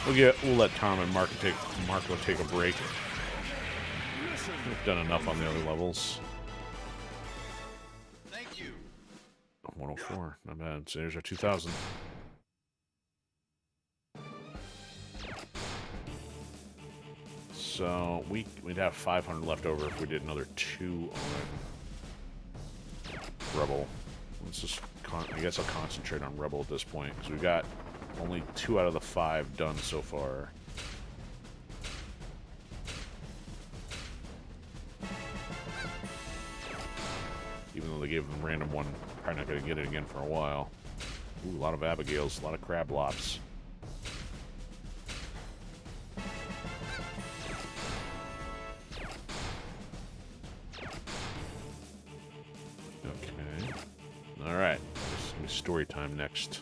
We'll let Tom and Marco take a break. We've done enough on the other levels. Thank you. 104, not bad. So there's our 2,000. So we'd have 500 left over if we did another 2 on Rebel. Let's just I guess I'll concentrate on Rebel at this point because we've got only 2 out of the 5 done so far. Even though they gave them random one, probably not going to get it again for a while. Ooh, a lot of Abigails, a lot of crab lops. Okay. Alright. It's going to be story time next.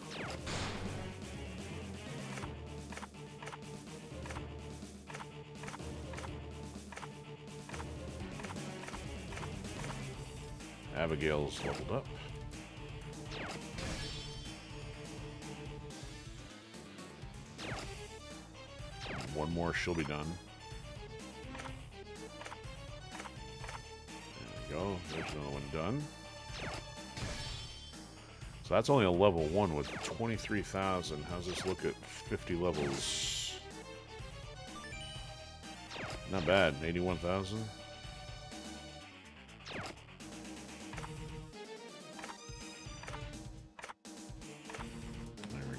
Abigail's leveled up. One more, she'll be done. There we go. There's another one done. So that's only a level 1 with 23,000. How's this look at 50 levels? Not bad. 81,000.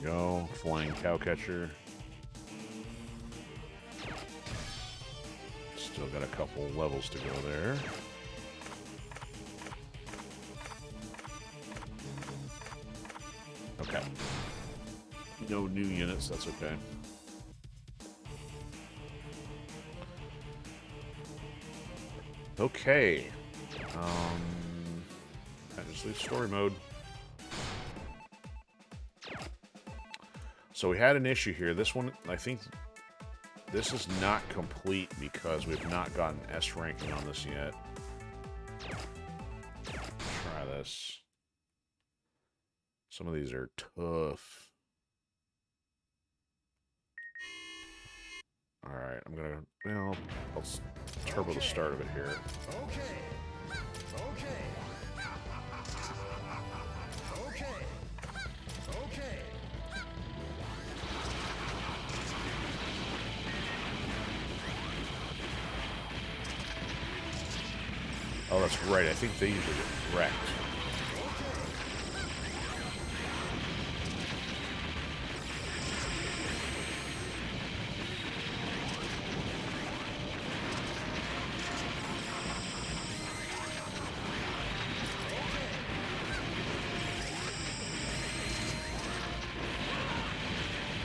Go, flying cowcatcher. Still got a couple levels to go there. Okay. No new units, that's okay. Okay. I just leave story mode. So we had an issue here. This one, I think, this is not complete because we've not gotten S ranking on this yet. Try this. Some of these are tough. Alright, I'm gonna, well, I'll turbo the start of it here. Okay. Okay. Okay. Okay. Oh, that's right. I think they usually get wrecked.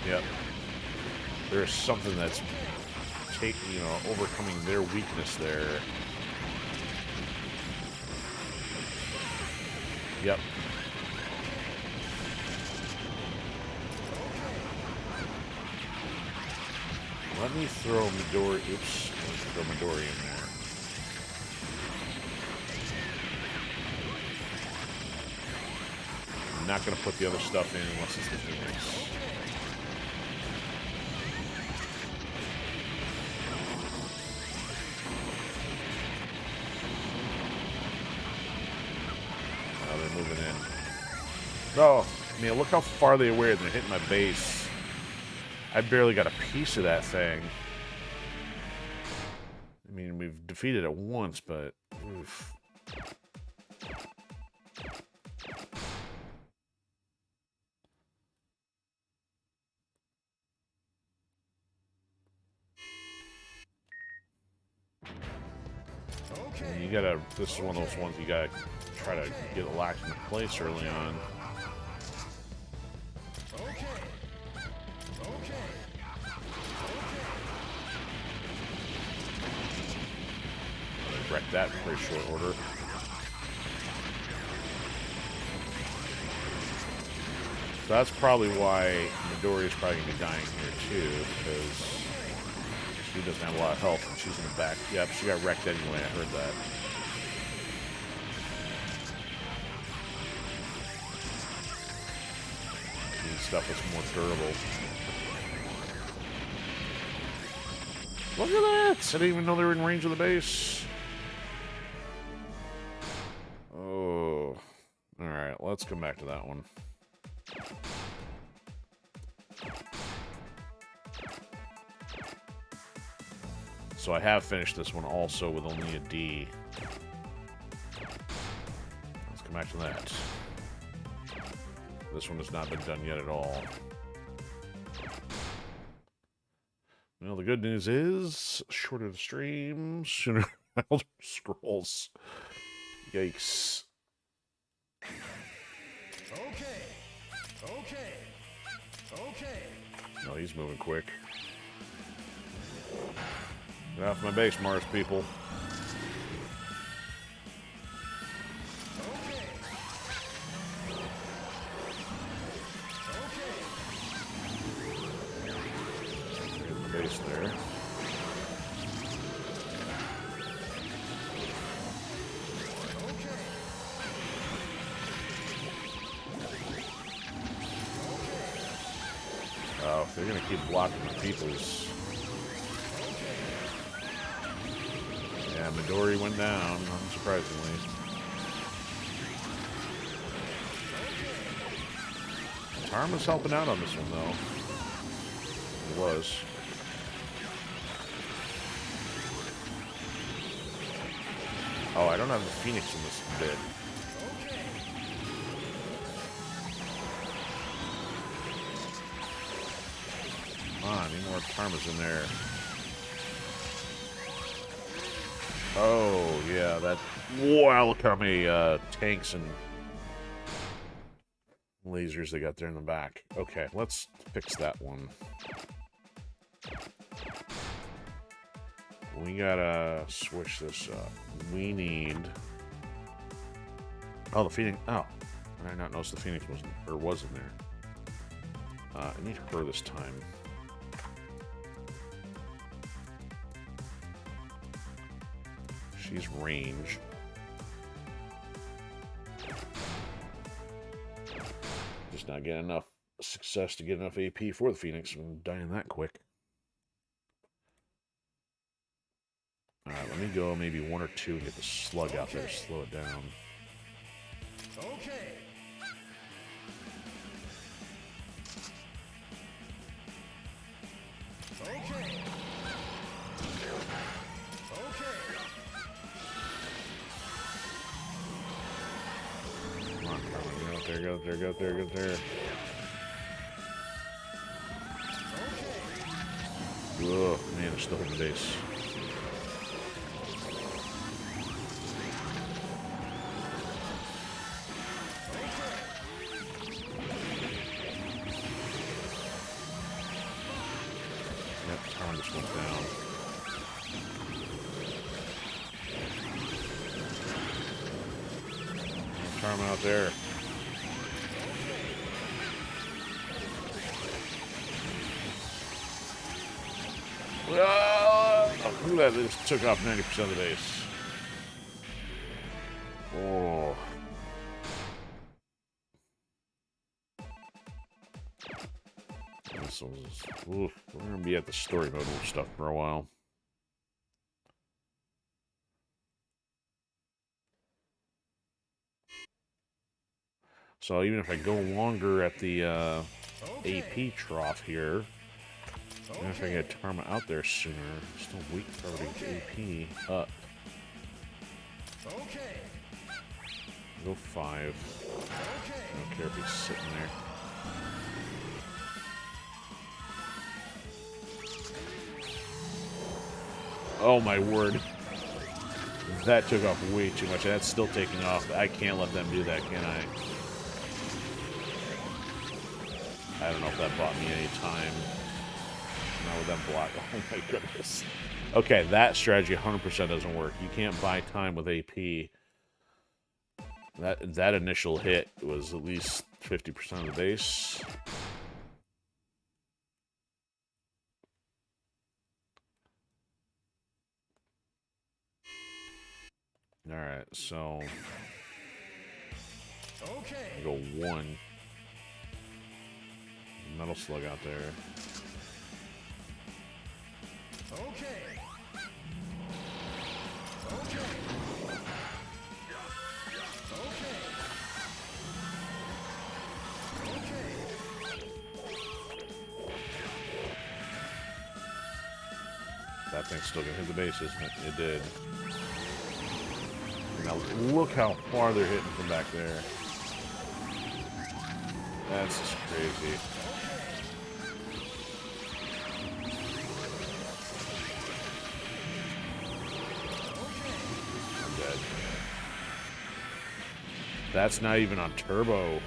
Yep. There's something that's overcoming their weakness there. Yep. Let me throw Midori. Oops. Let me throw Midori in there. I'm not going to put the other stuff in unless it's the Phoenix. Oh, they're moving in. Oh, I mean, look how far they were. They're hitting my base. I barely got a piece of that thing. I mean, we've defeated it once, but oof. And you gotta, this is one of those ones you gotta try to get it locked into place early on. Wreck that in pretty short order. So that's probably why Midori is probably going to be dying here too, because she doesn't have a lot of health and she's in the back. Yep, she got wrecked anyway, I heard that. Need stuff that's more durable. Look at that! I didn't even know they were in range of the base. Oh. Alright, let's come back to that one. So I have finished this one also with only a D. Let's come back to that. This one has not been done yet at all. Well, the good news is, shorter the stream, sooner Elder Scrolls. Yikes. Okay. Okay. Okay. No, he's moving quick. Get off my base, Mars people. Okay. Okay. Get the base there. Oh, if they're gonna keep blocking the peoples. Yeah, Midori went down, unsurprisingly. Tarma's helping out on this one, though. It was. Oh, I don't have the Phoenix in this bit. Come on, need more Tarmas in there. Oh, yeah, that... Wow, look how many tanks and lasers they got there in the back. Okay, let's fix that one. We gotta switch this up. We need... Oh, the Phoenix... Oh. I did not notice the Phoenix wasn't there. I need her this time. She's range. Just not getting enough success to get enough AP for the Phoenix. I'm dying that quick. Alright, let me go maybe 1 or 2 and get the Slug out there to slow it down. Okay. Okay. Okay. Come on, Carmen. Go there, go there, go there, go there. Oh, man, it's still holding base. Yep, Tom just went down. Charm out there. Look at that, they just took off 90% of the base. Oh. This was, oof, we're going to be at the story mode stuff for a while. So even if I go longer at the AP trough here, even if I get Tarma out there sooner, I'm still waiting for everybody to get AP up. Okay. Go 5. I don't care if he's sitting there. Oh my word. That took off way too much. That's still taking off. I can't let them do that, can I? I don't know if that bought me any time. Not with them block. Oh my goodness. Okay, that strategy 100% doesn't work. You can't buy time with AP. That initial hit was at least 50% of the base. Alright, so... Okay. I go 1. Metal Slug out there. Okay. Okay. Okay. Okay. That thing's still gonna hit the base, isn't it? It did. Now look how far they're hitting from back there. That's just crazy. I'm dead. That's not even on turbo.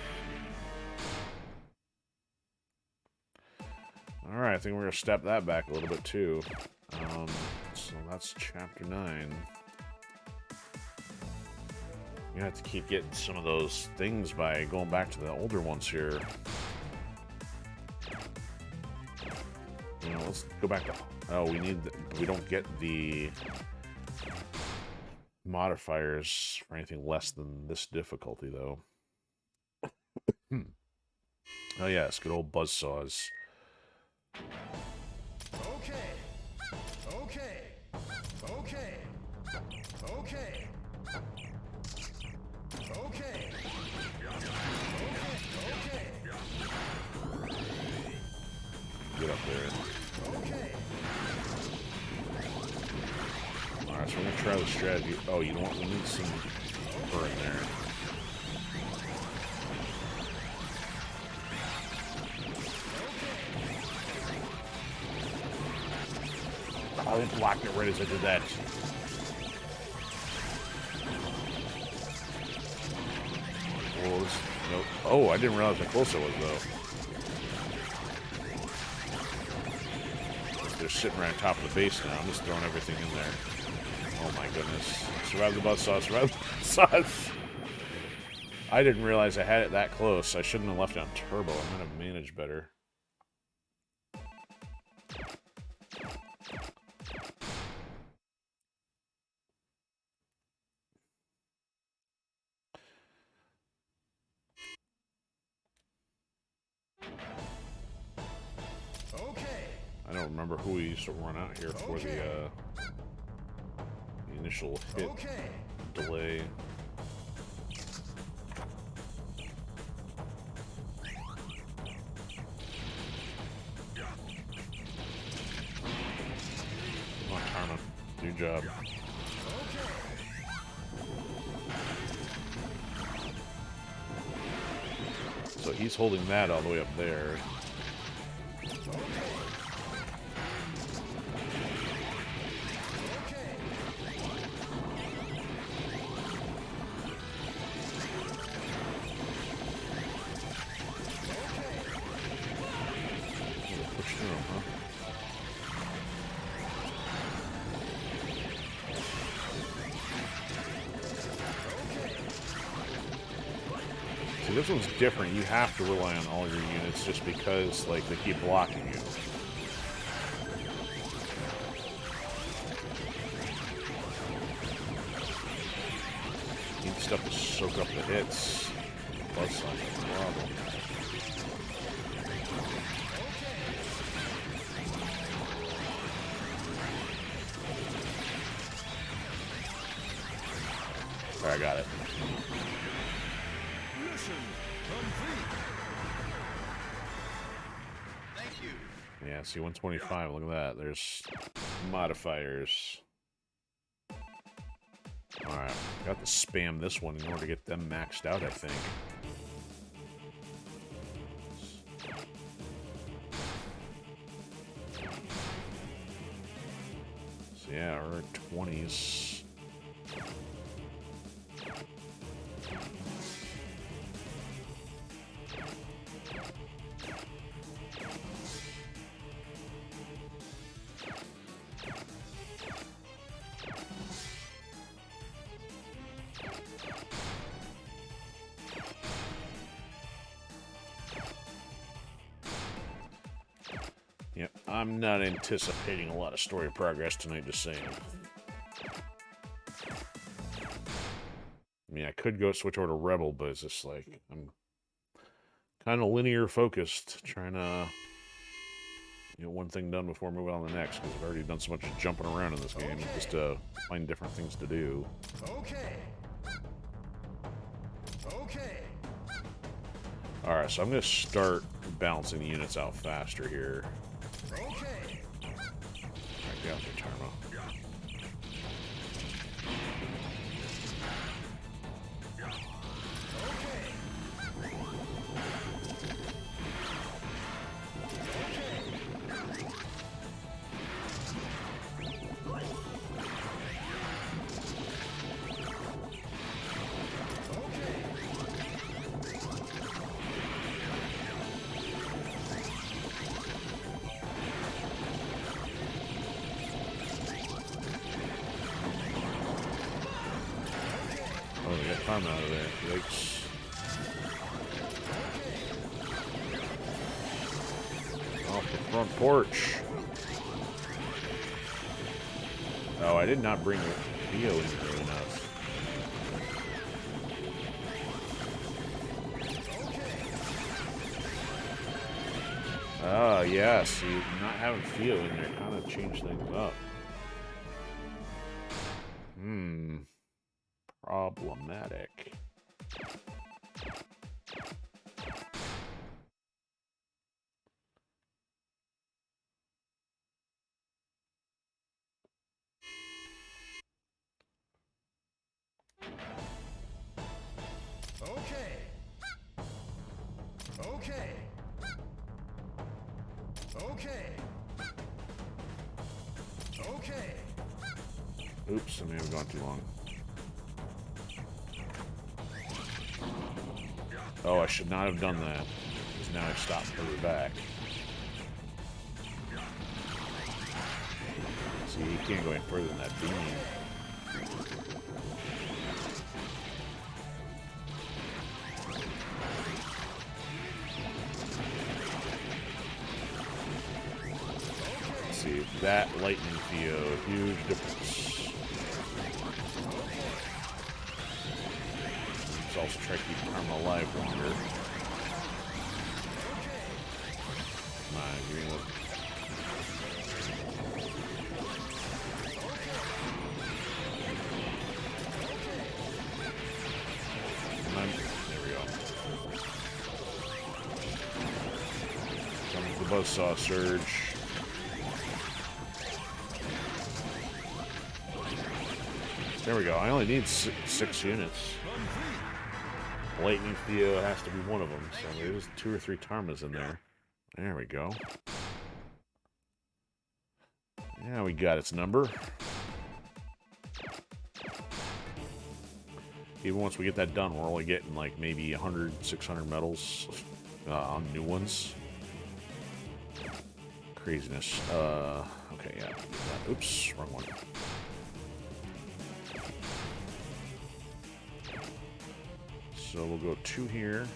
Alright, I think we're gonna step that back a little bit too. So that's chapter 9. You have to keep getting some of those things by going back to the older ones here. You know, let's go back to... Oh, we don't get the modifiers for anything less than this difficulty, though. Oh, yes, good old buzzsaws. Okay. Okay. Okay. Okay. Okay. Get up there. Okay. Alright, so we're gonna try the strategy. Oh, you know what? We need some her in there. Oh, they blocked it right as I did that. Oh, nope. Oh, I didn't realize how close I was, though. They're sitting right on top of the base now. I'm just throwing everything in there. Oh my goodness. Survive the buzzsaw, survive the buzzsaws. I didn't realize I had it that close. I shouldn't have left it on turbo. I might have managed better. I don't remember who we used to run out here for the initial hit delay. Come on, Karma. Do your job. So he's holding that all the way up there. Push through him, huh? See, this one's different. You have to rely on all your units just because, like, they keep blocking you. Need stuff to soak up the hits. Plus, no problem. Alright, I got it. Yeah, see, 125, look at that. There's modifiers. Alright, got to spam this one in order to get them maxed out, I think. So yeah, we're at 20s. Yep, I'm not anticipating a lot of story progress tonight, just saying. I mean, I could go switch over to Rebel, but it's just like, I'm kind of linear focused, trying to get one thing done before moving on to the next, because I've already done so much jumping around in this game, just to find different things to do. Alright, so I'm going to start balancing the units out faster here. Alright, get out there, Tarmo. Oh, they got Karma out of there. Yikes. Off the front porch. Oh, I did not bring Theo in early enough. Ah, yeah, see, not having Theo in there kind of changed things up. Problematic. Oops, I may have gone too long. Oh, I should not have done that. Because now I've stopped further back. See, you can't go any further than that beam. See, that lightning Theo, huge difference. Let's also try to keep Karma alive longer. Come on, give me a look. Come on, there we go. Coming to the buzzsaw surge. There we go. I only need six units. Lightning Theo has to be one of them. So there's 2 or 3 Tarmas in there. There we go. Yeah, we got its number. Even once we get that done, we're only getting like maybe 100, 600 medals on new ones. Craziness. Okay, yeah. Oops, wrong one. So we'll go 2 here.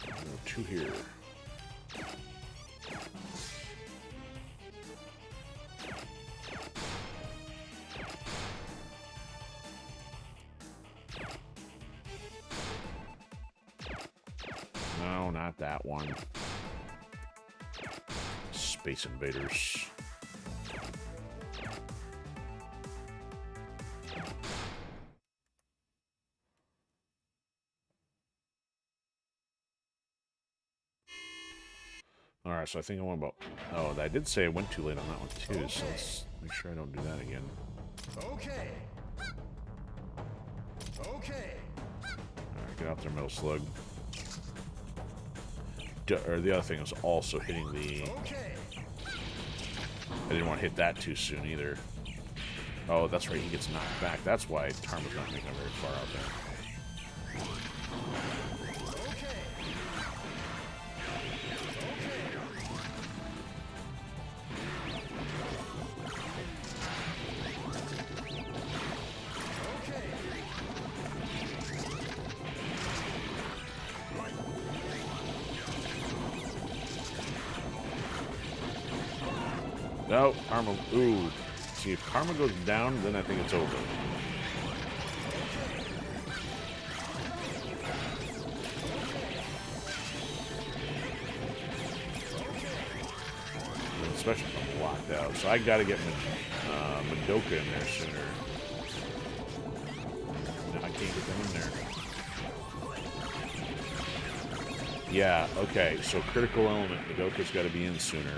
We'll go 2 here. No, not that one. Space Invaders. Alright, so I think I went about... Oh, I did say I went too late on that one too, so let's make sure I don't do that again. Okay. Okay. Alright, get out there, Metal Slug. Or the other thing was also hitting the... Okay. I didn't want to hit that too soon either. Oh, that's right, he gets knocked back. That's why Tarma's not making it very far out there. No, Karma. Ooh. See, if Karma goes down, then I think it's over. Especially if I'm locked out. So I gotta get Madoka in there sooner. I can't get them in there. Yeah, okay. So critical element. Madoka's gotta be in sooner.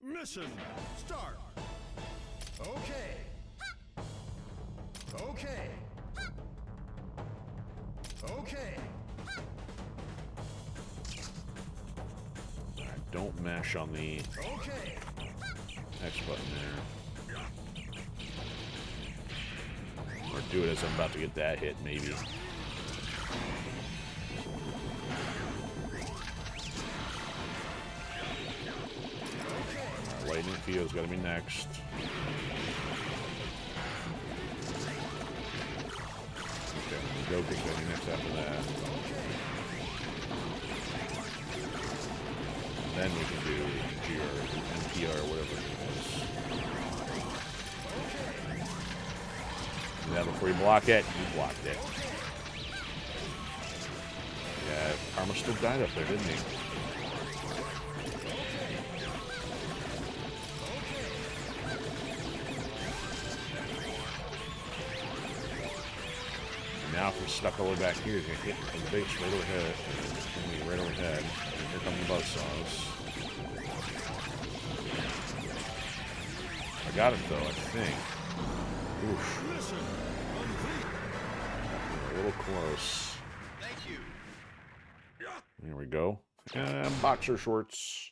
Mission start. Okay. Okay. Okay. Alright, don't mash on the Okay. X button there. Or do it as I'm about to get that hit, maybe. Lightning Theo's got to be next. Okay, Goku's got to be next after that. Then we can do GR, NPR, whatever it is. Yeah, before you block it, you blocked it. Yeah, Karma still died up there, didn't he? Now if we're stuck all the way back here, you're going to hit the base right overhead. It's going to be right overhead. And here come the buzzsaws. I got it though, I think. Oof. Mission complete. A little close. Thank you. Here we go. And boxer shorts.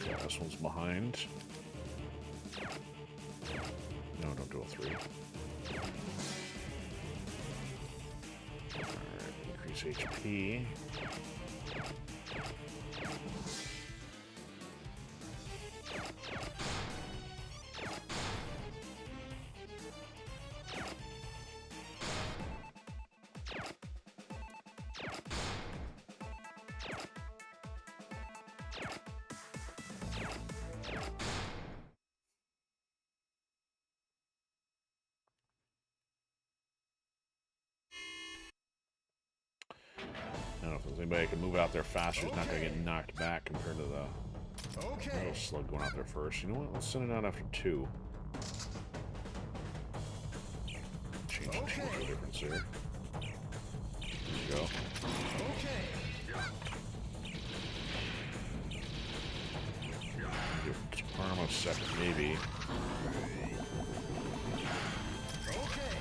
Okay, this one's behind. No, don't do a 3. Alright, increase HP. I don't know if there's anybody that can move out there faster who's not going to get knocked back compared to the Okay. little slug going out there first. You know what? Let's send it out after 2. Change the difference here. There you go. Okay. Give Parma a second, maybe. Okay.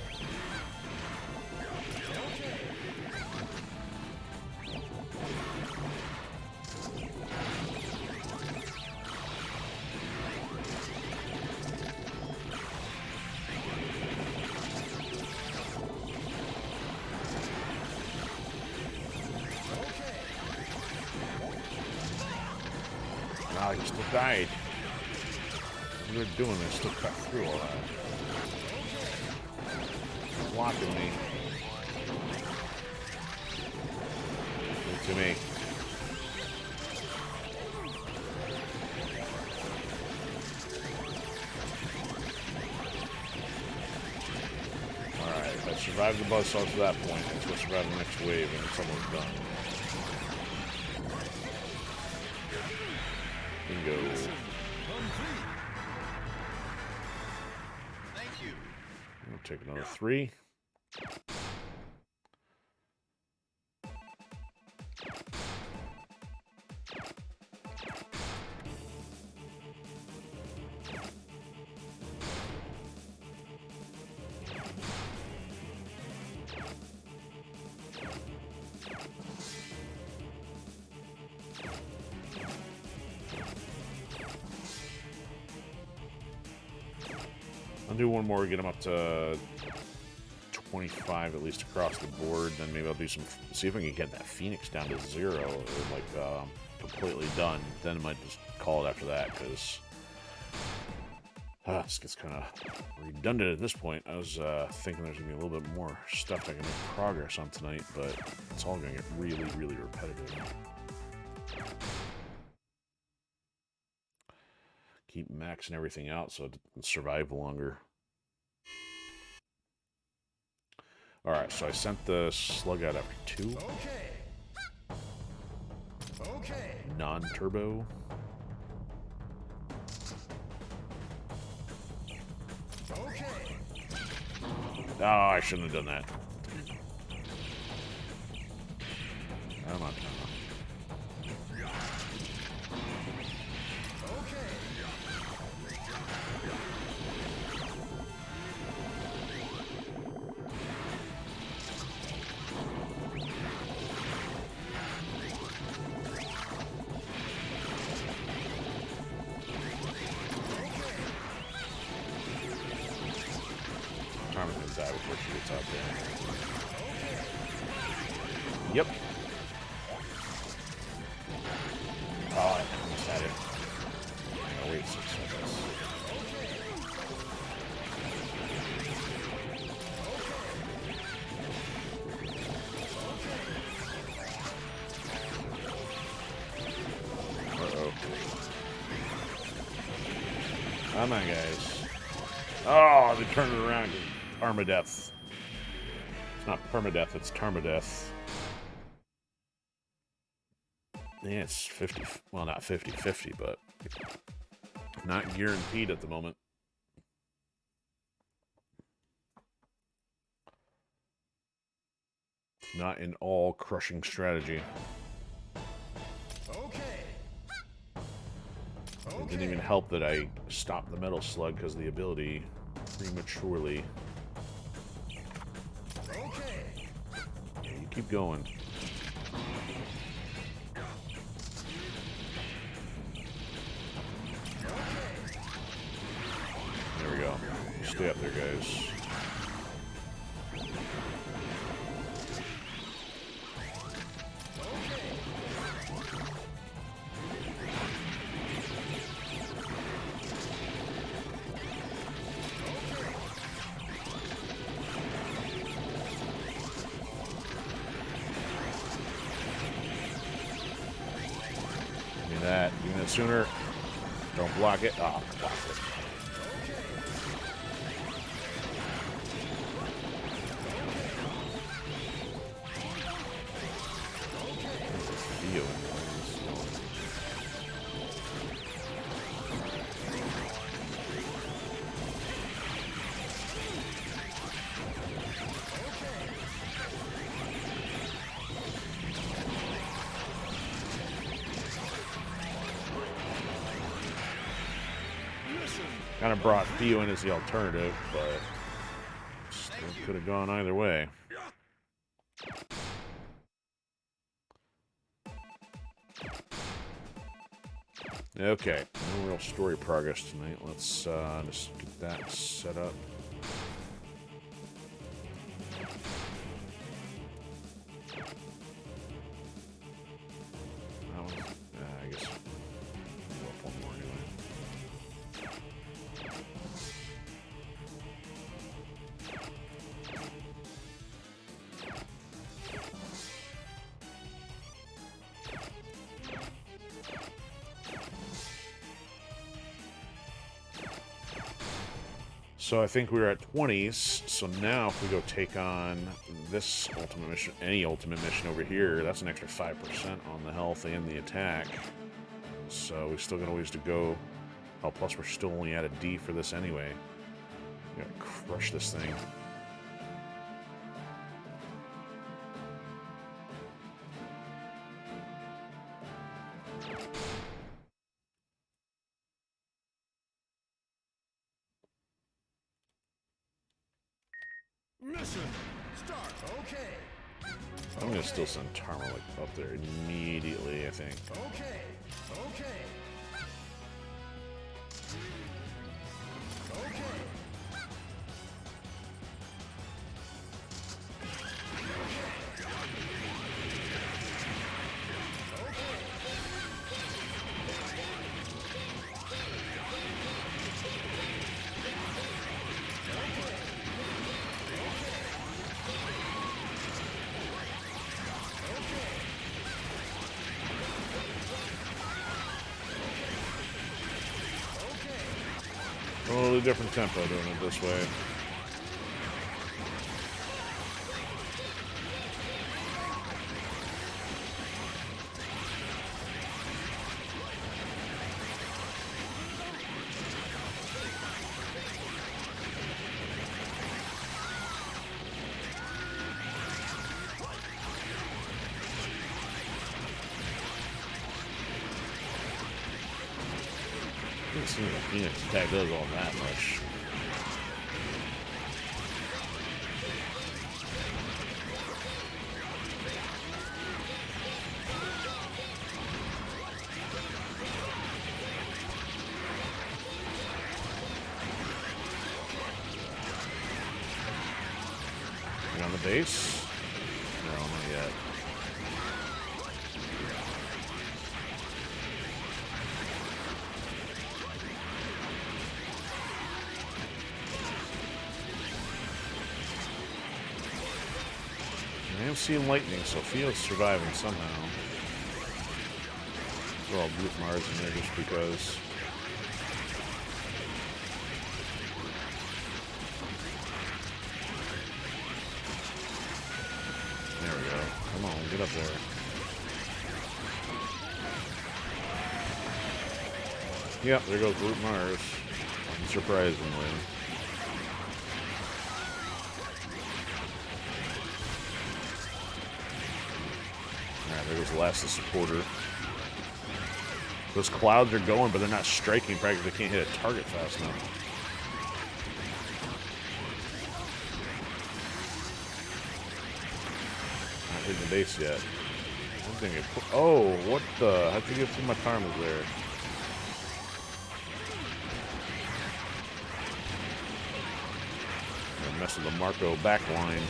Wow, you still died. What are you doing? They still cut through all that. You're blocking me. Give it to me. Alright, I survived the buzzsaw to that point. Let's go survive the next wave and it's almost done. Bingo. Thank you. We'll take another 3. I'll do one more, get them up to 25 at least across the board. Then maybe I'll do some, see if I can get that Phoenix down to 0 or like completely done. Then I might just call it after that because this gets kind of redundant at this point. I was thinking there's gonna be a little bit more stuff I can make progress on tonight, but it's all gonna get really, really repetitive. Keep maxing everything out so it can survive longer. Alright, so I sent the slug out after 2. Okay. Okay. Non-turbo. Okay. Oh, I shouldn't have done that. Come on. Carmen's gonna die before she gets out there. Yep. Oh, I almost had it. Oh, wait 6 seconds. Uh-oh. Come on, guys. Oh, they turned it around. Armadeath. It's not permadeath, it's tarmadeath. Yeah, it's 50. Well, not 50-50, but not guaranteed at the moment. Not an all-crushing strategy. Okay. It didn't even help that I stopped the Metal Slug because of the ability prematurely. Okay. Yeah, you keep going. There we go. Stay up there, guys. Give me that. Give me that sooner. Don't block it. Ah, block it. Theo in there. Kind of brought Theo in as the alternative, but still could have gone either way. Okay, no real story progress tonight. Let's just get that set up. I guess we'll go up one more anyway. So I think we were at 20s, so now if we go take on this ultimate mission, any ultimate mission over here, that's an extra 5% on the health and the attack. So we still got a ways to go. Oh, plus we're still only at a D for this anyway. We gotta crush this thing. Mission start. Okay. I'm gonna still send Tarma like up there immediately, I think. Okay. Okay. Okay. Totally different tempo doing it this way. I haven't seen the Phoenix attack does all that much. Get on the base? No, not yet. I am seeing lightning, so Theo's surviving somehow. Throw all Brute Mars in there just because. There we go. Come on, get up there. Yep, there goes Brute Mars. Unsurprisingly. There goes the last of the supporter. Those clouds are going, but they're not striking. Practically can't hit a target fast enough. Not hitting the base yet. Oh, what the? How'd you get through my karmas there? Gonna mess with the Marco backline.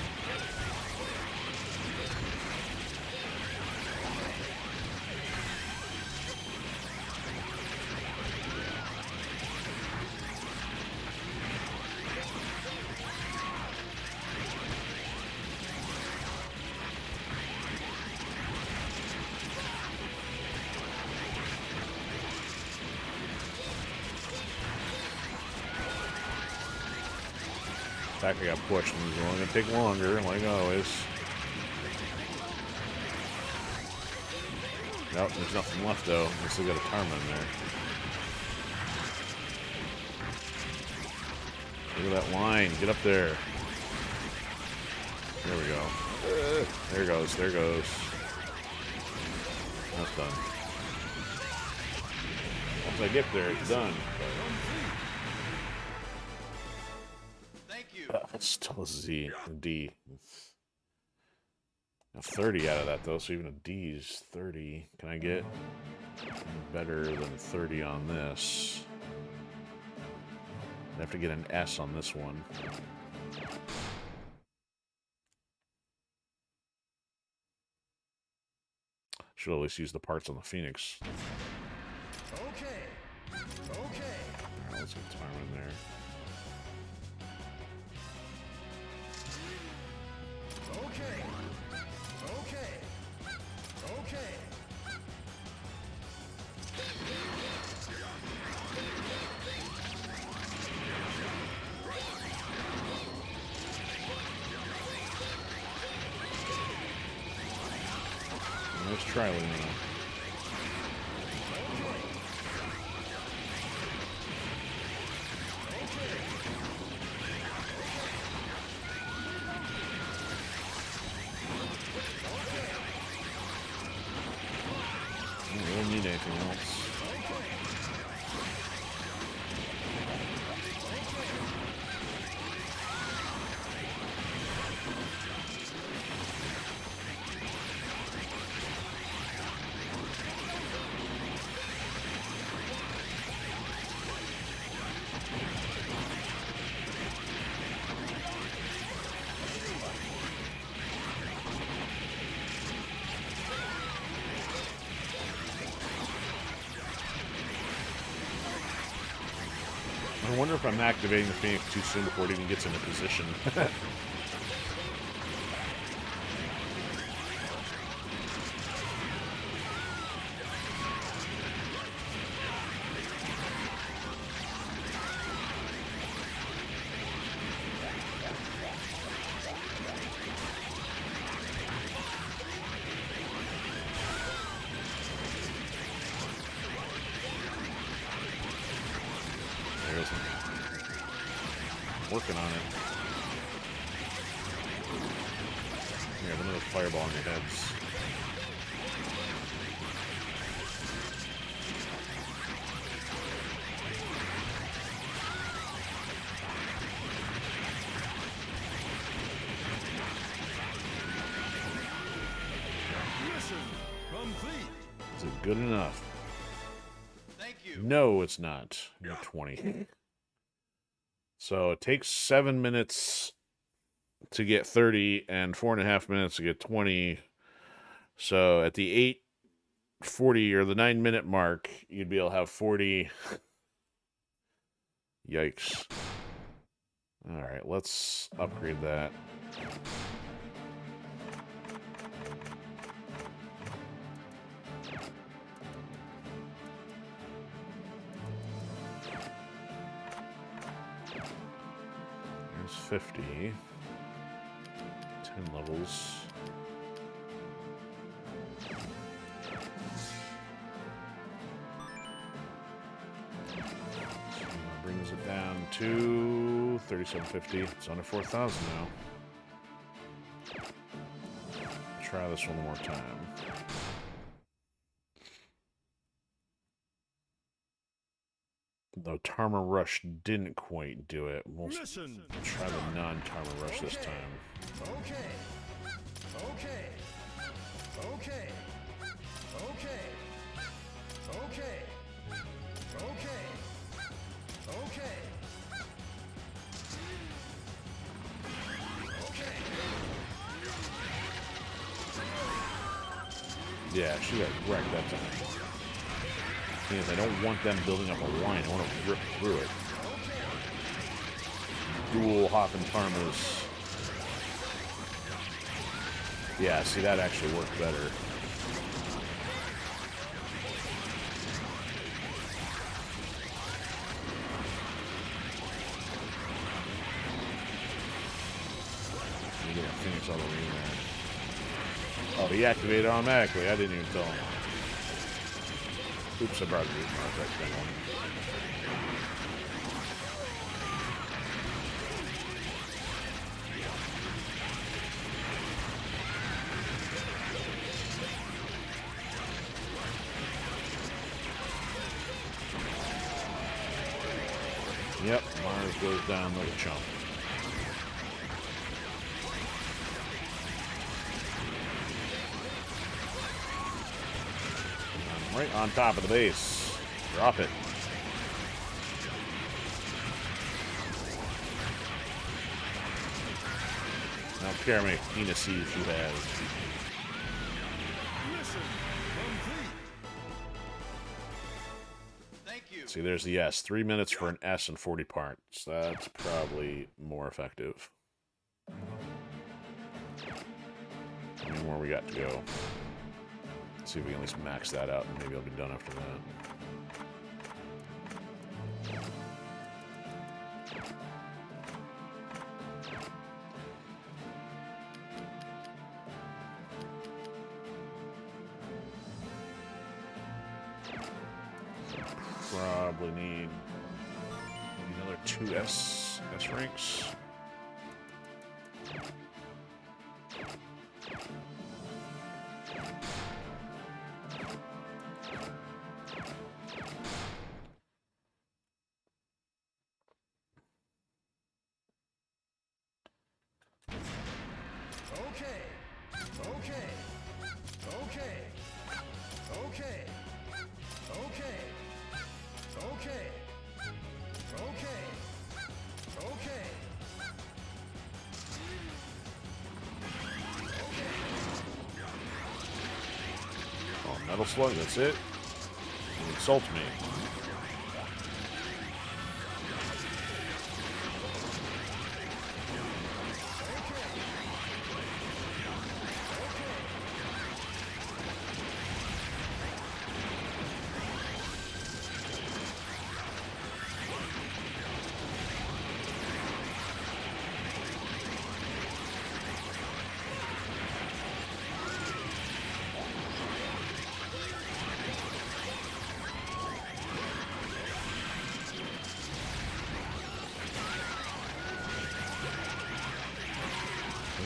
I got pushed and it's only gonna take longer, like always. Nope, there's nothing left though. We still got a Tarma in there. Look at that line. Get up there. There we go. There goes. There goes. That's done. Once I get there, it's done. It's still a Z, a D. A 30 out of that though, so even a D is 30. Can I get better than 30 on this? I have to get an S on this one. Should at least use the parts on the Phoenix. Okay. Okay. Right, let's get time in there. Okay. Okay. Okay. Let's try Luna. We don't need anything else. I wonder if I'm activating the Phoenix too soon before it even gets into position. Working on it. You have another fireball on your heads. Mission complete. Is it good enough? Thank you. No, it's not. You're 20. So it takes 7 minutes to get 30 and 4.5 minutes to get 20. So at the 8:40 or the 9-minute mark, you'd be able to have 40. Yikes. All right, let's upgrade that. There's 50. 10 levels. So that brings it down to 3750. It's under 4,000 now. Try this one more time. Though Tarma Rush didn't quite do it. We'll Mission. try the non-Tarma Rush this time. Okay. Okay. Okay. Okay. Okay. Okay. Okay. Okay. Yeah, she got wrecked that time. Thing is, I don't want them building up a line. I want to rip through it. Dual hopping Tarmas. Yeah, see, that actually worked better. You get a Phoenix all over you, man. Oh, he activated automatically. I didn't even tell him. Oops, I brought the root mark right then. Yep, Mars goes down like a chump. Right on top of the base. Drop it. I don't care how many penises you have. Mission complete. Thank you. See, there's the S. 3 minutes for an S and 40 parts. That's probably more effective. How many more we got to go? Let's see if we can at least max that out, and maybe I'll be done after that. Probably need another 2 S ranks. Okay. Okay. Okay. Okay. Okay. Okay. Okay. Okay. Oh, Metal Slug, that's it? You insult me.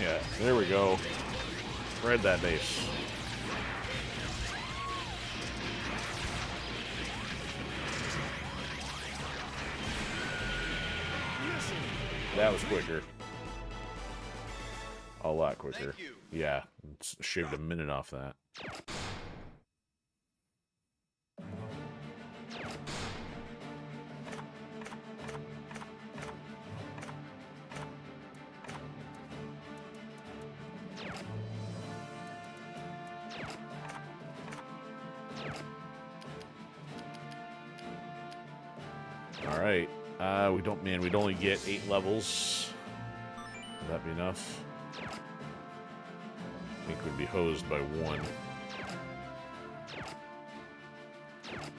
Yeah, there we go. Spread that base. That was quicker. A lot quicker. Thank you. Yeah, it's shaved a minute off that. Alright. We'd only get 8 levels. Would that be enough? I think we'd be hosed by 1.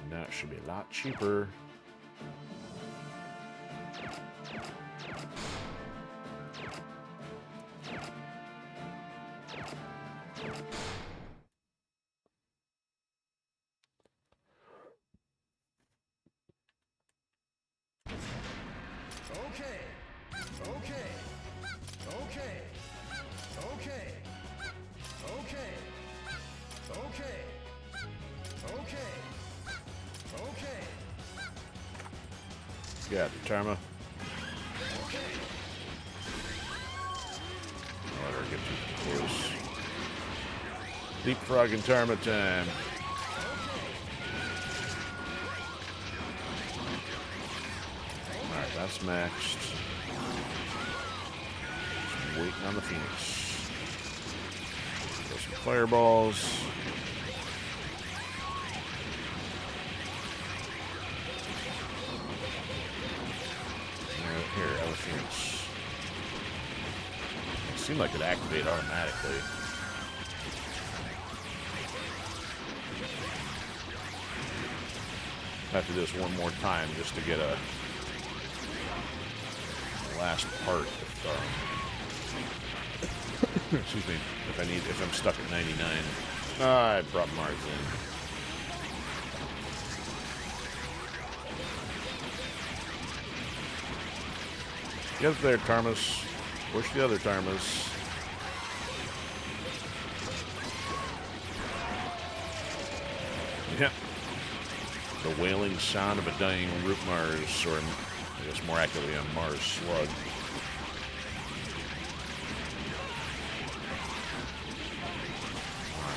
Now it should be a lot cheaper. Okay. Okay. Okay. Okay. Okay. Okay. Okay. Okay. Yeah, Tarma. Don't let her get too close. Leapfrog and Tarma time. Alright, that's maxed. Just waiting on the Phoenix. Throw some fireballs. Here, other Phoenix. It seemed like it'd activate automatically. I have to do this one more time just to get a last part. Excuse me. If I'm stuck at 99. I brought Mars in. Get up there, Tarmas. Where's the other Tarmas? Yeah. The wailing sound of a dying root Mars, or I guess more accurately a Mars Slug.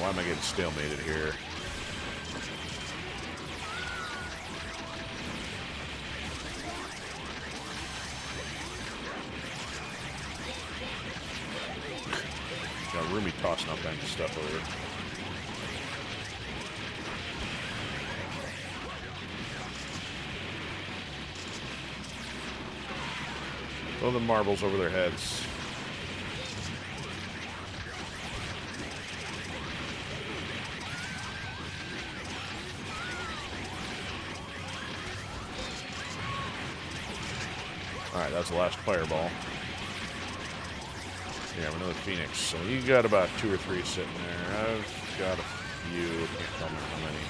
Why am I getting stalemated here? Got Roomy tossing all kinds of stuff over. Throw the marbles over their heads. Alright, that's the last fireball. Yeah, another Phoenix. So you got about 2 or 3 sitting there. I've got a few. Can't tell me how many.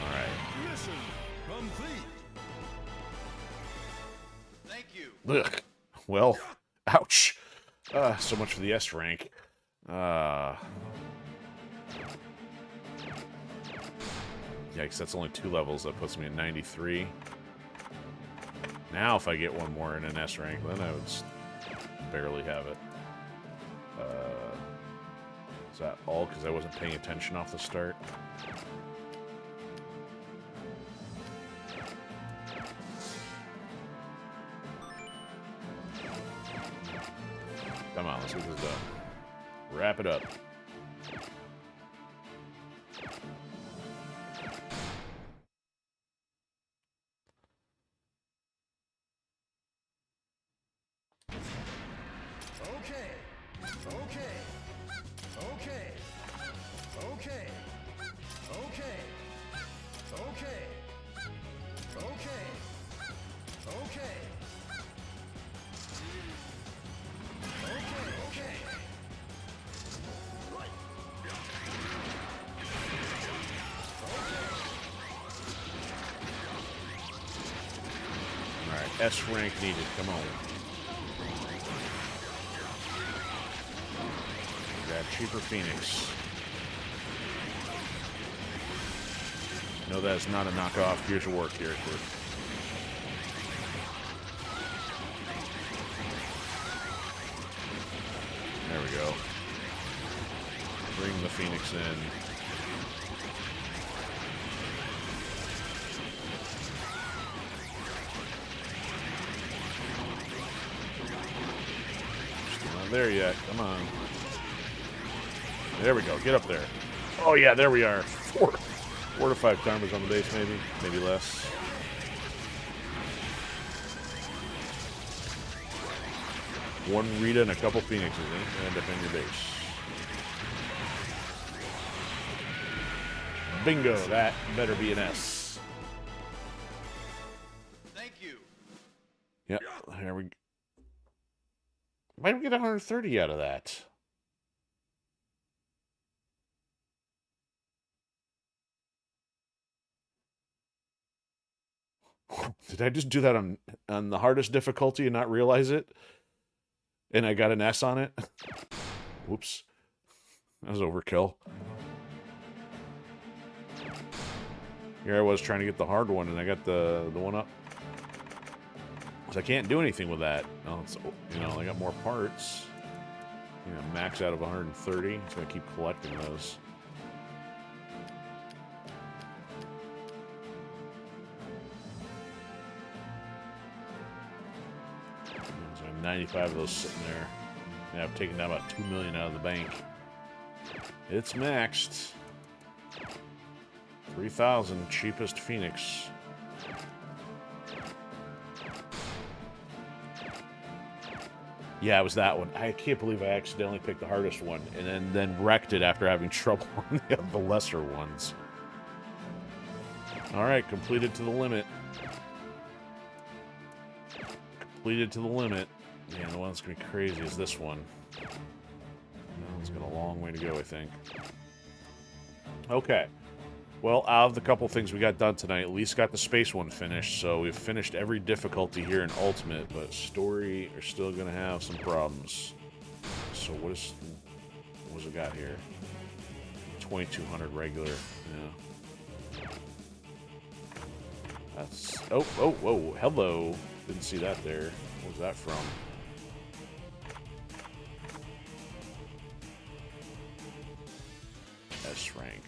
Alright. Mission complete. Thank you. Ugh. Well, ouch. So much for the S rank. Yikes, that's only 2 levels. That puts me at 93. Now, if I get one more in an S rank, then I would barely have it. Is that all? Because I wasn't paying attention off the start. Come on, let's get this done. Wrap it up. S rank needed. Come on. Grab cheaper Phoenix. No, that is not a knockoff. Here's your work here. There we go. Bring the Phoenix in. There yet. Come on. There we go. Get up there. Oh, yeah, there we are. 4 to 5 Tarmas on the base, maybe. Maybe less. One Rita and a couple Phoenixes and defend your base. Bingo. That better be an S. Thank you. Yep. There we go. Why did we get 130 out of that? Did I just do that on the hardest difficulty and not realize it? And I got an S on it? Whoops. That was overkill. Here I was trying to get the hard one, and I got the one up. So I can't do anything with that. Oh, it's, you know, I got more parts. You know, max out of 130. It's gonna keep collecting those. So I have 95 of those sitting there. Yeah, I've taken down about 2 million out of the bank. It's maxed. 3,000, cheapest Phoenix. Yeah, it was that one. I can't believe I accidentally picked the hardest one and then wrecked it after having trouble on the lesser ones. Alright, completed to the limit. Completed to the limit. Man, the one that's going to be crazy is this one. That one's got a long way to go, I think. Okay. Well, out of the couple things we got done tonight, at least got the space one finished, so we've finished every difficulty here in Ultimate, but Story are still going to have some problems. So what's it got here? 2,200 regular, yeah. That's, oh, whoa, hello. Didn't see that there. What was that from? S rank.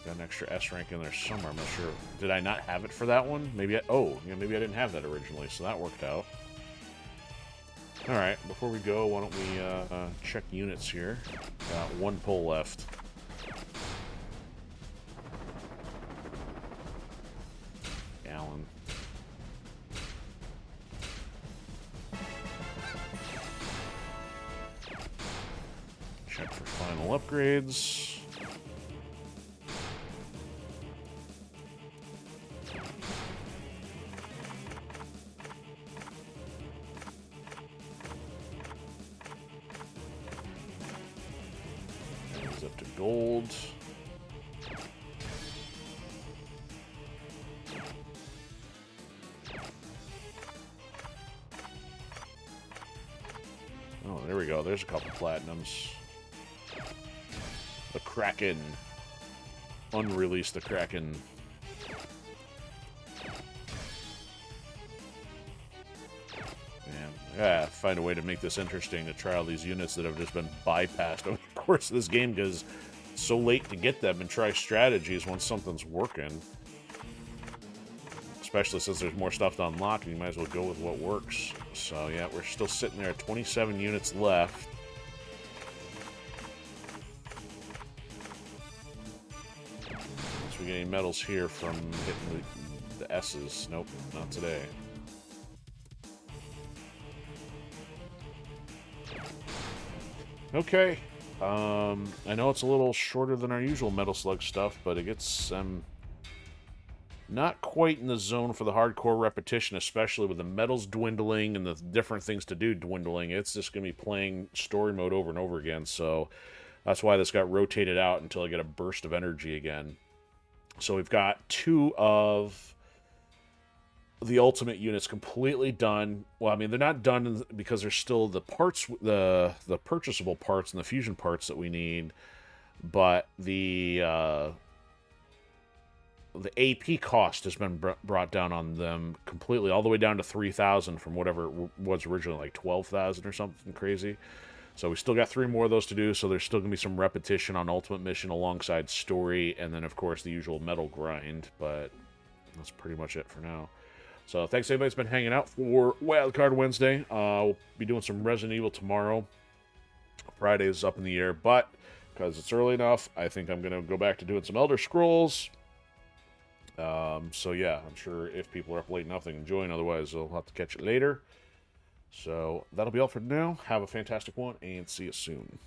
Got an extra S rank in there somewhere. I'm not sure. Did I not have it for that one? Maybe I... Oh, yeah, maybe I didn't have that originally, so that worked out. Alright, before we go, why don't we check units here. Got one pull left. Alan. Check for final upgrades. Up to gold. Oh, there we go. There's a couple platinums. The Kraken. Unreleased the Kraken. Man, I gotta find a way to make this interesting to try all these units that have just been bypassed over the course of this game because it's so late to get them and try strategies once something's working. Especially since there's more stuff to unlock and you might as well go with what works. So yeah, we're still sitting there at 27 units left. So we get any medals here from hitting the S's? Nope, not today. Okay. I know it's a little shorter than our usual Metal Slug stuff, but it gets not quite in the zone for the hardcore repetition, especially with the medals dwindling and the different things to do dwindling. It's just going to be playing story mode over and over again, so that's why this got rotated out until I get a burst of energy again. So we've got 2 of the ultimate units completely done. Well, I mean, they're not done because there's still the parts, the purchasable parts and the fusion parts that we need, but the AP cost has been brought down on them completely, all the way down to 3,000 from whatever it was originally, like 12,000 or something crazy. So we still got 3 more of those to do, so there's still going to be some repetition on Ultimate Mission alongside story, and then, of course, the usual metal grind, but that's pretty much it for now. So thanks everybody that's been hanging out for Wildcard Wednesday. We'll be doing some Resident Evil tomorrow. Friday is up in the air, but because it's early enough, I think I'm going to go back to doing some Elder Scrolls. So yeah, I'm sure if people are up late enough, they can join. Otherwise, they'll have to catch it later. So that'll be all for now. Have a fantastic one, and see you soon.